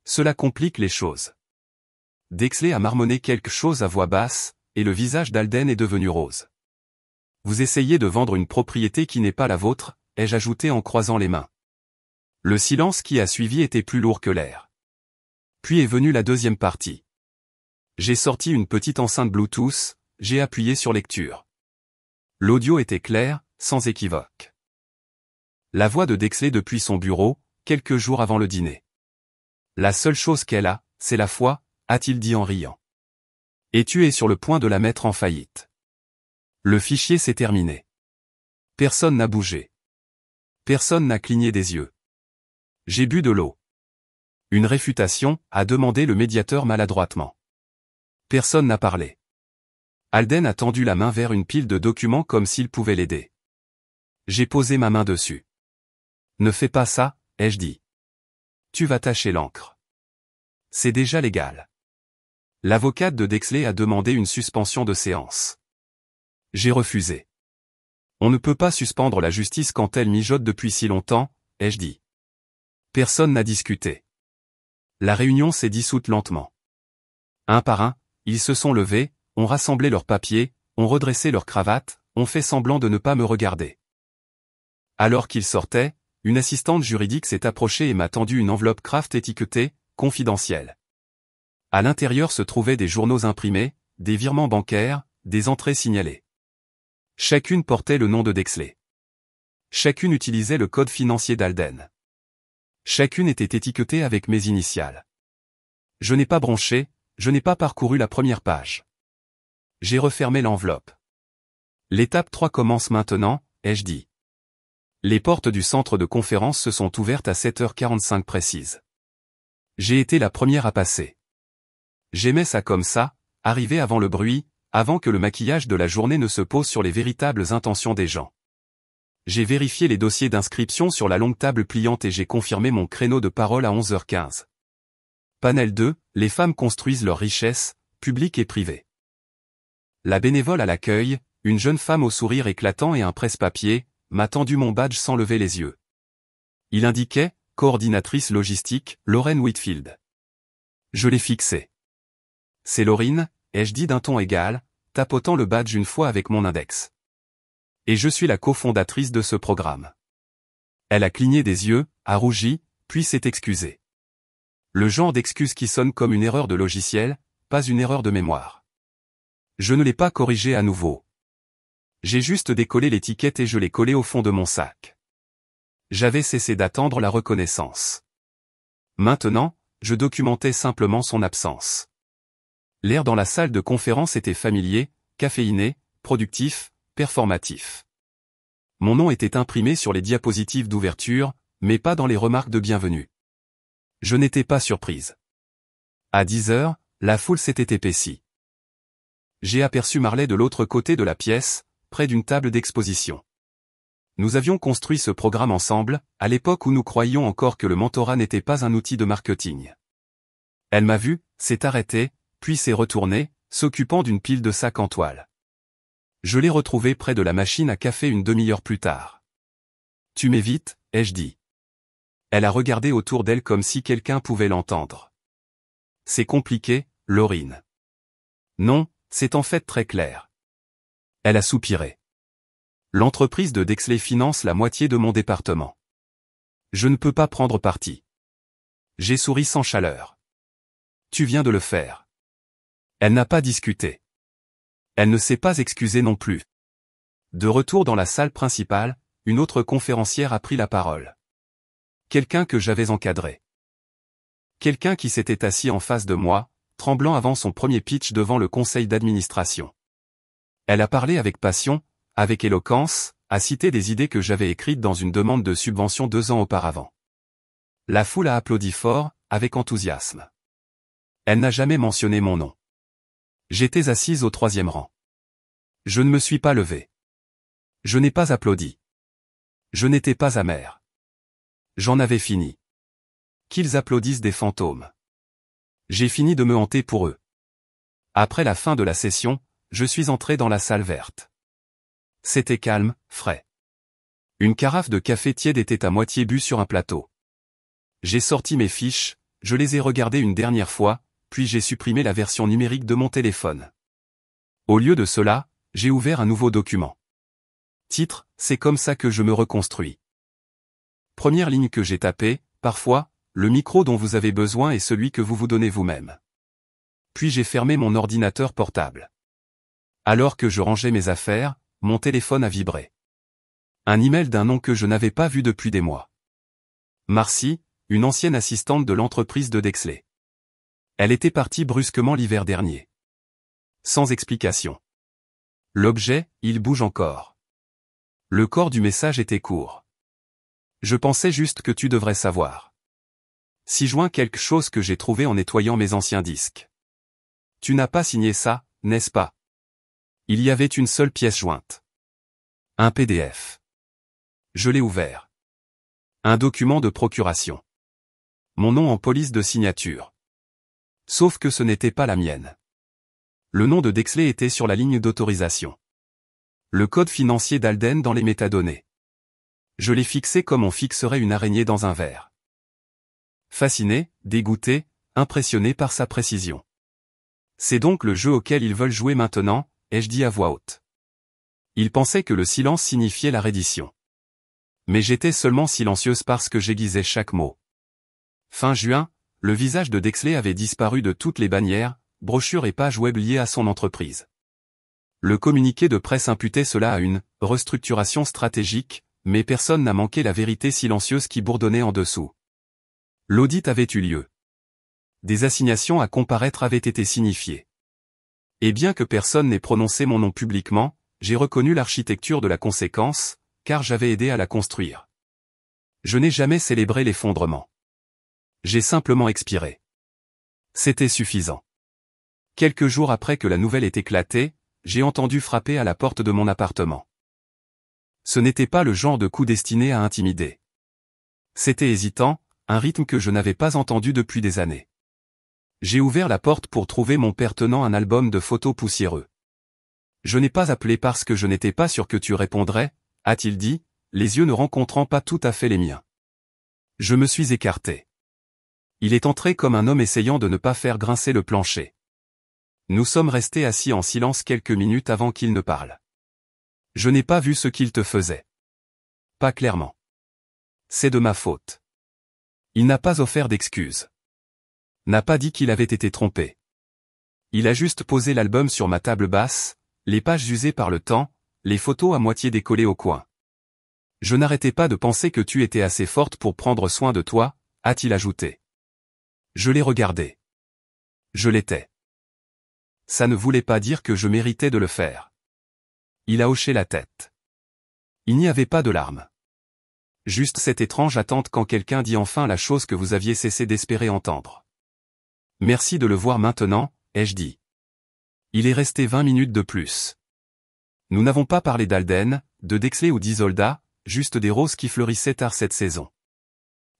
Cela complique les choses. Dexley a marmonné quelque chose à voix basse, et le visage d'Alden est devenu rose. Vous essayez de vendre une propriété qui n'est pas la vôtre, ai-je ajouté en croisant les mains. Le silence qui a suivi était plus lourd que l'air. Puis est venue la deuxième partie. J'ai sorti une petite enceinte Bluetooth, j'ai appuyé sur lecture. L'audio était clair, sans équivoque. La voix de Dexley depuis son bureau, quelques jours avant le dîner. La seule chose qu'elle a, c'est la foi, a-t-il dit en riant. Et tu es sur le point de la mettre en faillite. Le fichier s'est terminé. Personne n'a bougé. Personne n'a cligné des yeux. J'ai bu de l'eau. Une réfutation, a demandé le médiateur maladroitement. Personne n'a parlé. Alden a tendu la main vers une pile de documents comme s'il pouvait l'aider. J'ai posé ma main dessus. Ne fais pas ça, ai-je dit. Tu vas tacher l'encre. C'est déjà légal. L'avocate de Dexley a demandé une suspension de séance. J'ai refusé. On ne peut pas suspendre la justice quand elle mijote depuis si longtemps, ai-je dit. Personne n'a discuté. La réunion s'est dissoute lentement. Un par un, ils se sont levés, ont rassemblé leurs papiers, ont redressé leurs cravates, ont fait semblant de ne pas me regarder. Alors qu'ils sortaient, une assistante juridique s'est approchée et m'a tendu une enveloppe Kraft étiquetée « Confidentielle ». À l'intérieur se trouvaient des journaux imprimés, des virements bancaires, des entrées signalées. Chacune portait le nom de Dexley. Chacune utilisait le code financier d'Alden. Chacune était étiquetée avec mes initiales. Je n'ai pas bronché, je n'ai pas parcouru la première page. J'ai refermé l'enveloppe. L'étape 3 commence maintenant, ai-je dit. Les portes du centre de conférence se sont ouvertes à 7h45 précise. J'ai été la première à passer. J'aimais ça comme ça, arriver avant le bruit, avant que le maquillage de la journée ne se pose sur les véritables intentions des gens. J'ai vérifié les dossiers d'inscription sur la longue table pliante et j'ai confirmé mon créneau de parole à 11h15. Panel 2, les femmes construisent leur richesse, publique et privée. La bénévole à l'accueil, une jeune femme au sourire éclatant et un presse-papier, m'a tendu mon badge sans lever les yeux. Il indiquait « Coordinatrice logistique, Lauren Whitfield ». Je l'ai fixé. « C'est Laurine », ai-je dit d'un ton égal, tapotant le badge une fois avec mon index. Et je suis la cofondatrice de ce programme. Elle a cligné des yeux, a rougi, puis s'est excusée. Le genre d'excuse qui sonne comme une erreur de logiciel, pas une erreur de mémoire. Je ne l'ai pas corrigé à nouveau. J'ai juste décollé l'étiquette et je l'ai collée au fond de mon sac. J'avais cessé d'attendre la reconnaissance. Maintenant, je documentais simplement son absence. L'air dans la salle de conférence était familier, caféiné, productif, performatif. Mon nom était imprimé sur les diapositives d'ouverture, mais pas dans les remarques de bienvenue. Je n'étais pas surprise. À 10h, la foule s'était épaissie. J'ai aperçu Marley de l'autre côté de la pièce, près d'une table d'exposition. Nous avions construit ce programme ensemble, à l'époque où nous croyions encore que le mentorat n'était pas un outil de marketing. Elle m'a vu, s'est arrêtée, puis s'est retournée, s'occupant d'une pile de sacs en toile. Je l'ai retrouvée près de la machine à café une demi-heure plus tard. « Tu m'évites » ai-je dit. Elle a regardé autour d'elle comme si quelqu'un pouvait l'entendre. « C'est compliqué, Laurine. » « Non, c'est en fait très clair. » Elle a soupiré. L'entreprise de Dexley finance la moitié de mon département. Je ne peux pas prendre parti. J'ai souri sans chaleur. Tu viens de le faire. Elle n'a pas discuté. Elle ne s'est pas excusée non plus. De retour dans la salle principale, une autre conférencière a pris la parole. Quelqu'un que j'avais encadré. Quelqu'un qui s'était assis en face de moi, tremblant avant son premier pitch devant le conseil d'administration. Elle a parlé avec passion, avec éloquence, a cité des idées que j'avais écrites dans une demande de subvention 2 ans auparavant. La foule a applaudi fort, avec enthousiasme. Elle n'a jamais mentionné mon nom. J'étais assise au 3e rang. Je ne me suis pas levé. Je n'ai pas applaudi. Je n'étais pas amère. J'en avais fini. Qu'ils applaudissent des fantômes. J'ai fini de me hanter pour eux. Après la fin de la session, je suis entré dans la salle verte. C'était calme, frais. Une carafe de café tiède était à moitié bue sur un plateau. J'ai sorti mes fiches, je les ai regardées une dernière fois, puis j'ai supprimé la version numérique de mon téléphone. Au lieu de cela, j'ai ouvert un nouveau document. Titre, c'est comme ça que je me reconstruis. Première ligne que j'ai tapée, parfois, le micro dont vous avez besoin est celui que vous vous donnez vous-même. Puis j'ai fermé mon ordinateur portable. Alors que je rangeais mes affaires, mon téléphone a vibré. Un email d'un nom que je n'avais pas vu depuis des mois. Marcy, une ancienne assistante de l'entreprise de Dexley. Elle était partie brusquement l'hiver dernier. Sans explication. L'objet, il bouge encore. Le corps du message était court. Je pensais juste que tu devrais savoir. 6 juin quelque chose que j'ai trouvé en nettoyant mes anciens disques. Tu n'as pas signé ça, n'est-ce pas? Il y avait une seule pièce jointe. Un PDF. Je l'ai ouvert. Un document de procuration. Mon nom en police de signature. Sauf que ce n'était pas la mienne. Le nom de Dexley était sur la ligne d'autorisation. Le code financier d'Alden dans les métadonnées. Je l'ai fixé comme on fixerait une araignée dans un verre. Fasciné, dégoûté, impressionné par sa précision. C'est donc le jeu auquel ils veulent jouer maintenant, ai-je dit à voix haute. Ils pensaient que le silence signifiait la reddition. Mais j'étais seulement silencieuse parce que j'aiguisais chaque mot. Fin juin, le visage de Dexley avait disparu de toutes les bannières, brochures et pages web liées à son entreprise. Le communiqué de presse imputait cela à une restructuration stratégique, mais personne n'a manqué la vérité silencieuse qui bourdonnait en dessous. L'audit avait eu lieu. Des assignations à comparaître avaient été signifiées. Et bien que personne n'ait prononcé mon nom publiquement, j'ai reconnu l'architecture de la conséquence, car j'avais aidé à la construire. Je n'ai jamais célébré l'effondrement. J'ai simplement expiré. C'était suffisant. Quelques jours après que la nouvelle ait éclaté, j'ai entendu frapper à la porte de mon appartement. Ce n'était pas le genre de coup destiné à intimider. C'était hésitant, un rythme que je n'avais pas entendu depuis des années. J'ai ouvert la porte pour trouver mon père tenant un album de photos poussiéreux. Je n'ai pas appelé parce que je n'étais pas sûr que tu répondrais, a-t-il dit, les yeux ne rencontrant pas tout à fait les miens. Je me suis écarté. Il est entré comme un homme essayant de ne pas faire grincer le plancher. Nous sommes restés assis en silence quelques minutes avant qu'il ne parle. Je n'ai pas vu ce qu'il te faisait. Pas clairement. C'est de ma faute. Il n'a pas offert d'excuses. N'a pas dit qu'il avait été trompé. Il a juste posé l'album sur ma table basse, les pages usées par le temps, les photos à moitié décollées au coin. Je n'arrêtais pas de penser que tu étais assez forte pour prendre soin de toi, a-t-il ajouté. Je l'ai regardé. Je l'étais. Ça ne voulait pas dire que je méritais de le faire. Il a hoché la tête. Il n'y avait pas de larmes. Juste cette étrange attente quand quelqu'un dit enfin la chose que vous aviez cessé d'espérer entendre. Merci de le voir maintenant, ai-je dit. Il est resté 20 minutes de plus. Nous n'avons pas parlé d'Alden, de Dexley ou d'Isolda, juste des roses qui fleurissaient tard cette saison.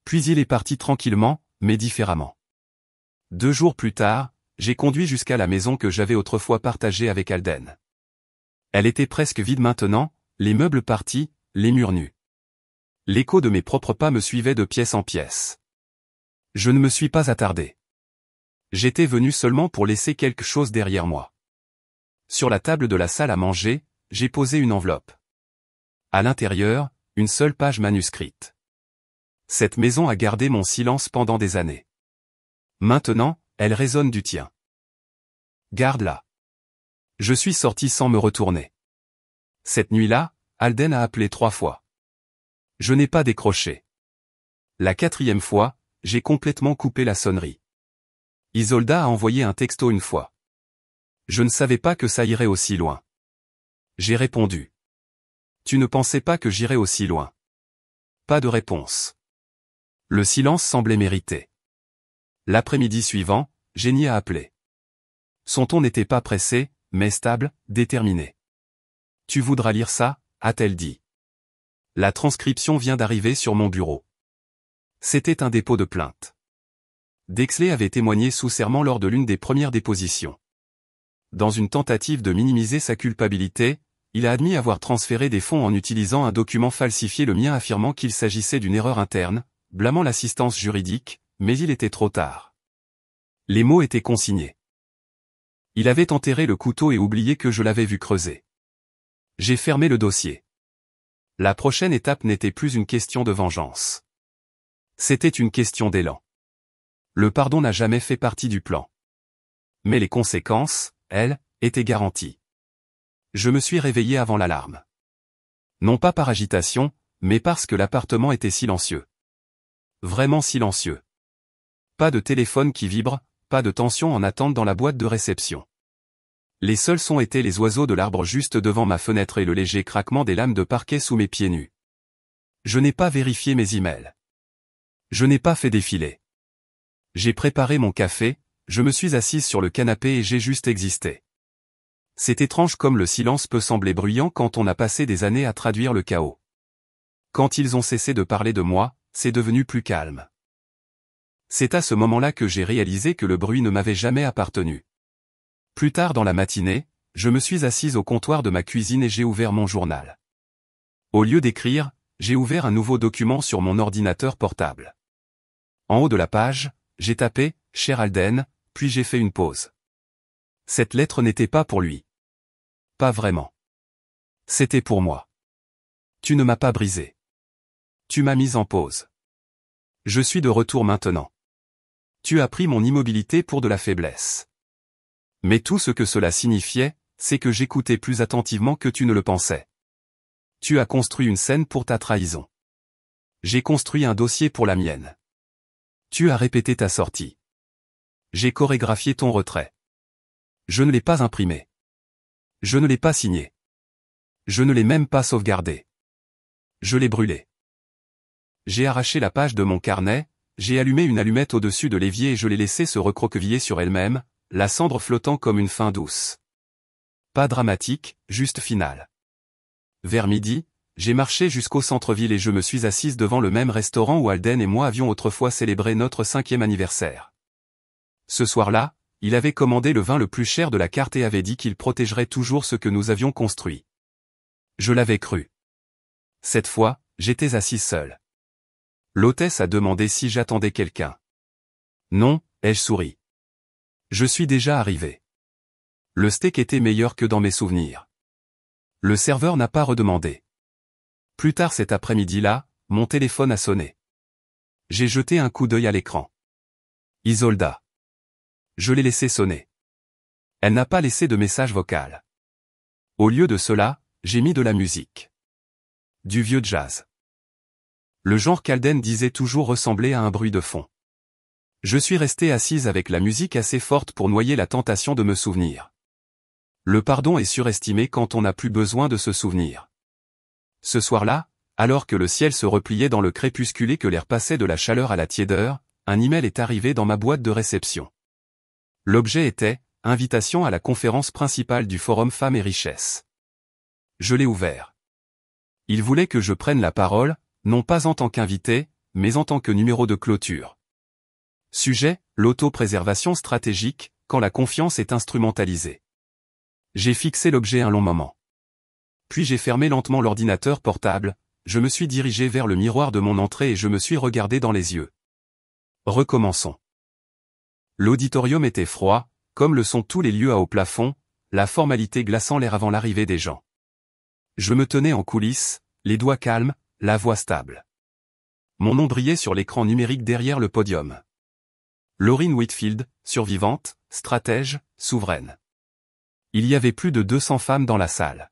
Puis il est parti tranquillement, mais différemment. 2 jours plus tard, j'ai conduit jusqu'à la maison que j'avais autrefois partagée avec Alden. Elle était presque vide maintenant, les meubles partis, les murs nus. L'écho de mes propres pas me suivait de pièce en pièce. Je ne me suis pas attardé. J'étais venu seulement pour laisser quelque chose derrière moi. Sur la table de la salle à manger, j'ai posé une enveloppe. À l'intérieur, une seule page manuscrite. Cette maison a gardé mon silence pendant des années. Maintenant, elle résonne du tien. Garde-la. Je suis sorti sans me retourner. Cette nuit-là, Alden a appelé 3 fois. Je n'ai pas décroché. La 4e fois, j'ai complètement coupé la sonnerie. Isolda a envoyé un texto une fois. Je ne savais pas que ça irait aussi loin. J'ai répondu. Tu ne pensais pas que j'irais aussi loin. Pas de réponse. Le silence semblait mérité. L'après-midi suivant, Jenny a appelé. Son ton n'était pas pressé, mais stable, déterminé. Tu voudras lire ça, a-t-elle dit. La transcription vient d'arriver sur mon bureau. C'était un dépôt de plainte. Dexley avait témoigné sous serment lors de l'une des premières dépositions. Dans une tentative de minimiser sa culpabilité, il a admis avoir transféré des fonds en utilisant un document falsifié, le mien affirmant qu'il s'agissait d'une erreur interne, blâmant l'assistance juridique, mais il était trop tard. Les mots étaient consignés. Il avait enterré le couteau et oublié que je l'avais vu creuser. J'ai fermé le dossier. La prochaine étape n'était plus une question de vengeance. C'était une question d'élan. Le pardon n'a jamais fait partie du plan. Mais les conséquences, elles, étaient garanties. Je me suis réveillé avant l'alarme. Non pas par agitation, mais parce que l'appartement était silencieux. Vraiment silencieux. Pas de téléphone qui vibre, pas de tension en attente dans la boîte de réception. Les seuls sons étaient les oiseaux de l'arbre juste devant ma fenêtre et le léger craquement des lames de parquet sous mes pieds nus. Je n'ai pas vérifié mes emails. Je n'ai pas fait défiler. J'ai préparé mon café, je me suis assise sur le canapé et j'ai juste existé. C'est étrange comme le silence peut sembler bruyant quand on a passé des années à traduire le chaos. Quand ils ont cessé de parler de moi, c'est devenu plus calme. C'est à ce moment-là que j'ai réalisé que le bruit ne m'avait jamais appartenu. Plus tard dans la matinée, je me suis assise au comptoir de ma cuisine et j'ai ouvert mon journal. Au lieu d'écrire, j'ai ouvert un nouveau document sur mon ordinateur portable. En haut de la page, j'ai tapé « Cher Alden », puis j'ai fait une pause. Cette lettre n'était pas pour lui. Pas vraiment. C'était pour moi. Tu ne m'as pas brisé. Tu m'as mise en pause. Je suis de retour maintenant. Tu as pris mon immobilité pour de la faiblesse. Mais tout ce que cela signifiait, c'est que j'écoutais plus attentivement que tu ne le pensais. Tu as construit une scène pour ta trahison. J'ai construit un dossier pour la mienne. Tu as répété ta sortie. J'ai chorégraphié ton retrait. Je ne l'ai pas imprimé. Je ne l'ai pas signé. Je ne l'ai même pas sauvegardé. Je l'ai brûlé. J'ai arraché la page de mon carnet, j'ai allumé une allumette au-dessus de l'évier et je l'ai laissée se recroqueviller sur elle-même, la cendre flottant comme une fin douce. Pas dramatique, juste finale. Vers midi, j'ai marché jusqu'au centre-ville et je me suis assise devant le même restaurant où Alden et moi avions autrefois célébré notre 5e anniversaire. Ce soir-là, il avait commandé le vin le plus cher de la carte et avait dit qu'il protégerait toujours ce que nous avions construit. Je l'avais cru. Cette fois, j'étais assise seule. L'hôtesse a demandé si j'attendais quelqu'un. Non, ai-je souri. Je suis déjà arrivé. Le steak était meilleur que dans mes souvenirs. Le serveur n'a pas redemandé. Plus tard cet après-midi-là, mon téléphone a sonné. J'ai jeté un coup d'œil à l'écran. Isolda. Je l'ai laissé sonner. Elle n'a pas laissé de message vocal. Au lieu de cela, j'ai mis de la musique. Du vieux jazz. Le genre qu'Alden disait toujours ressemblait à un bruit de fond. Je suis restée assise avec la musique assez forte pour noyer la tentation de me souvenir. Le pardon est surestimé quand on n'a plus besoin de se souvenir. Ce soir-là, alors que le ciel se repliait dans le crépuscule et que l'air passait de la chaleur à la tiédeur, un email est arrivé dans ma boîte de réception. L'objet était « Invitation à la conférence principale du Forum Femmes et Richesses ». Je l'ai ouvert. Il voulait que je prenne la parole, non pas en tant qu'invité, mais en tant que numéro de clôture. Sujet, l'autopréservation stratégique, quand la confiance est instrumentalisée. J'ai fixé l'objet un long moment. Puis j'ai fermé lentement l'ordinateur portable, je me suis dirigé vers le miroir de mon entrée et je me suis regardé dans les yeux. Recommençons. L'auditorium était froid, comme le sont tous les lieux à haut plafond, la formalité glaçant l'air avant l'arrivée des gens. Je me tenais en coulisses, les doigts calmes, la voix stable. Mon nom brillait sur l'écran numérique derrière le podium. Lauryn Whitfield, survivante, stratège, souveraine. Il y avait plus de 200 femmes dans la salle.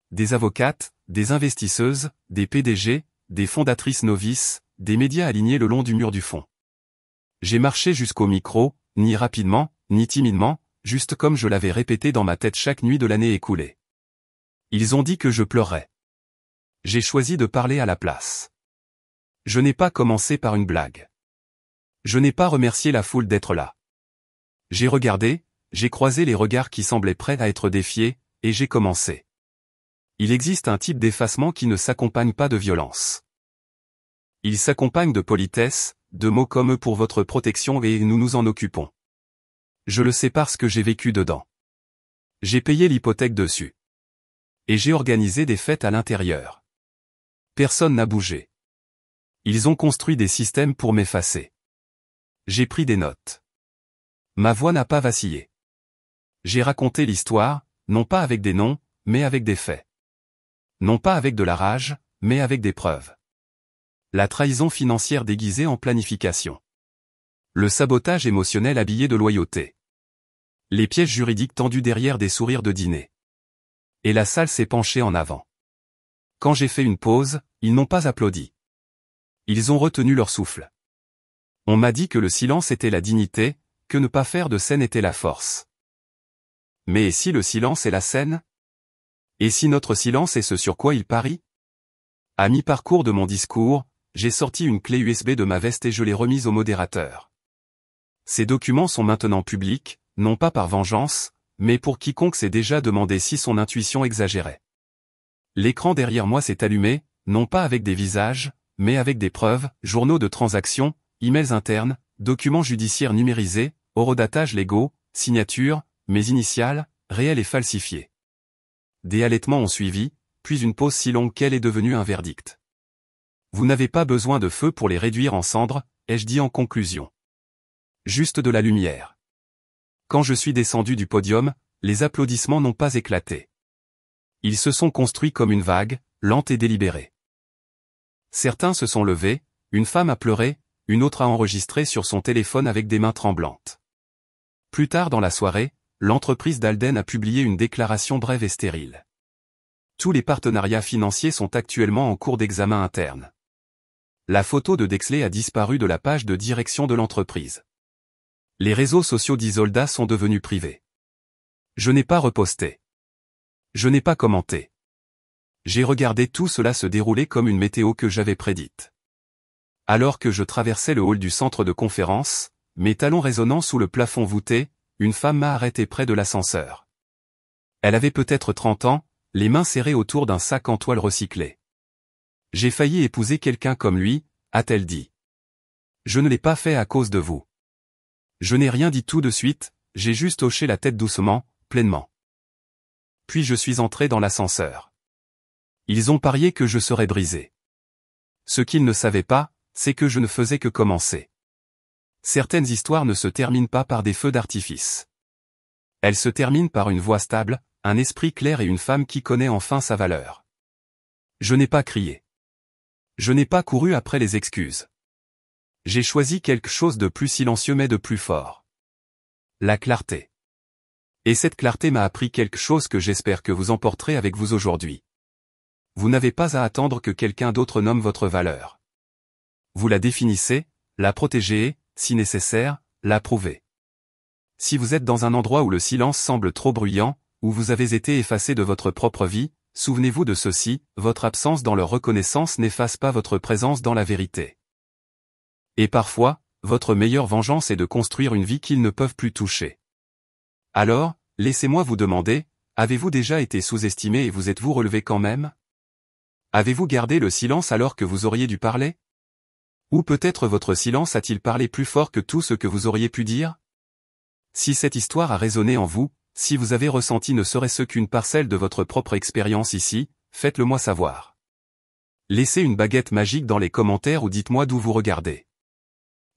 Des avocates, des investisseuses, des PDG, des fondatrices novices, des médias alignés le long du mur du fond. J'ai marché jusqu'au micro, ni rapidement, ni timidement, juste comme je l'avais répété dans ma tête chaque nuit de l'année écoulée. Ils ont dit que je pleurais. J'ai choisi de parler à la place. Je n'ai pas commencé par une blague. Je n'ai pas remercié la foule d'être là. J'ai regardé, j'ai croisé les regards qui semblaient prêts à être défiés, et j'ai commencé. Il existe un type d'effacement qui ne s'accompagne pas de violence. Il s'accompagne de politesse, de mots comme pour votre protection et nous nous en occupons. Je le sais parce que j'ai vécu dedans. J'ai payé l'hypothèque dessus. Et j'ai organisé des fêtes à l'intérieur. Personne n'a bougé. Ils ont construit des systèmes pour m'effacer. J'ai pris des notes. Ma voix n'a pas vacillé. J'ai raconté l'histoire, non pas avec des noms, mais avec des faits. Non pas avec de la rage, mais avec des preuves. La trahison financière déguisée en planification. Le sabotage émotionnel habillé de loyauté. Les pièges juridiques tendus derrière des sourires de dîner. Et la salle s'est penchée en avant. Quand j'ai fait une pause, ils n'ont pas applaudi. Ils ont retenu leur souffle. On m'a dit que le silence était la dignité, que ne pas faire de scène était la force. Mais et si le silence est la scène? Et si notre silence est ce sur quoi il parie? À mi-parcours de mon discours, j'ai sorti une clé USB de ma veste et je l'ai remise au modérateur. Ces documents sont maintenant publics, non pas par vengeance, mais pour quiconque s'est déjà demandé si son intuition exagérait. L'écran derrière moi s'est allumé, non pas avec des visages, mais avec des preuves, journaux de transactions, emails internes, documents judiciaires numérisés, horodatages légaux, signatures, mes initiales, réelles et falsifiées. Des halètements ont suivi, puis une pause si longue qu'elle est devenue un verdict. Vous n'avez pas besoin de feu pour les réduire en cendres, ai-je dit en conclusion. Juste de la lumière. Quand je suis descendu du podium, les applaudissements n'ont pas éclaté. Ils se sont construits comme une vague, lente et délibérée. Certains se sont levés, une femme a pleuré, une autre a enregistré sur son téléphone avec des mains tremblantes. Plus tard dans la soirée, l'entreprise d'Alden a publié une déclaration brève et stérile. Tous les partenariats financiers sont actuellement en cours d'examen interne. La photo de Dexley a disparu de la page de direction de l'entreprise. Les réseaux sociaux d'Isolda sont devenus privés. Je n'ai pas reposté. Je n'ai pas commenté. J'ai regardé tout cela se dérouler comme une météo que j'avais prédite. Alors que je traversais le hall du centre de conférence, mes talons résonnant sous le plafond voûté, une femme m'a arrêté près de l'ascenseur. Elle avait peut-être 30 ans, les mains serrées autour d'un sac en toile recyclée. J'ai failli épouser quelqu'un comme lui, a-t-elle dit. Je ne l'ai pas fait à cause de vous. Je n'ai rien dit tout de suite, j'ai juste hoché la tête doucement, pleinement. Puis je suis entré dans l'ascenseur. Ils ont parié que je serais brisé. Ce qu'ils ne savaient pas, c'est que je ne faisais que commencer. Certaines histoires ne se terminent pas par des feux d'artifice. Elles se terminent par une voix stable, un esprit clair et une femme qui connaît enfin sa valeur. Je n'ai pas crié. Je n'ai pas couru après les excuses. J'ai choisi quelque chose de plus silencieux mais de plus fort. La clarté. Et cette clarté m'a appris quelque chose que j'espère que vous emporterez avec vous aujourd'hui. Vous n'avez pas à attendre que quelqu'un d'autre nomme votre valeur. Vous la définissez, la protégez et, si nécessaire, la prouvez. Si vous êtes dans un endroit où le silence semble trop bruyant, où vous avez été effacé de votre propre vie, souvenez-vous de ceci, votre absence dans leur reconnaissance n'efface pas votre présence dans la vérité. Et parfois, votre meilleure vengeance est de construire une vie qu'ils ne peuvent plus toucher. Alors, laissez-moi vous demander, avez-vous déjà été sous-estimé et vous êtes-vous relevé quand même? Avez-vous gardé le silence alors que vous auriez dû parler? Ou peut-être votre silence a-t-il parlé plus fort que tout ce que vous auriez pu dire? Si cette histoire a résonné en vous, si vous avez ressenti ne serait-ce qu'une parcelle de votre propre expérience ici, faites-le moi savoir. Laissez une baguette magique dans les commentaires ou dites-moi d'où vous regardez.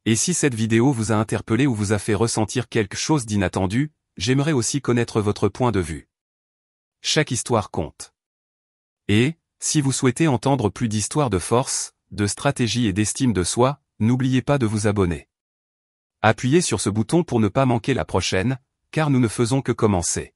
Et si cette vidéo vous a interpellé ou vous a fait ressentir quelque chose d'inattendu, j'aimerais aussi connaître votre point de vue. Chaque histoire compte. Et, si vous souhaitez entendre plus d'histoires de force, de stratégie et d'estime de soi, n'oubliez pas de vous abonner. Appuyez sur ce bouton pour ne pas manquer la prochaine, car nous ne faisons que commencer.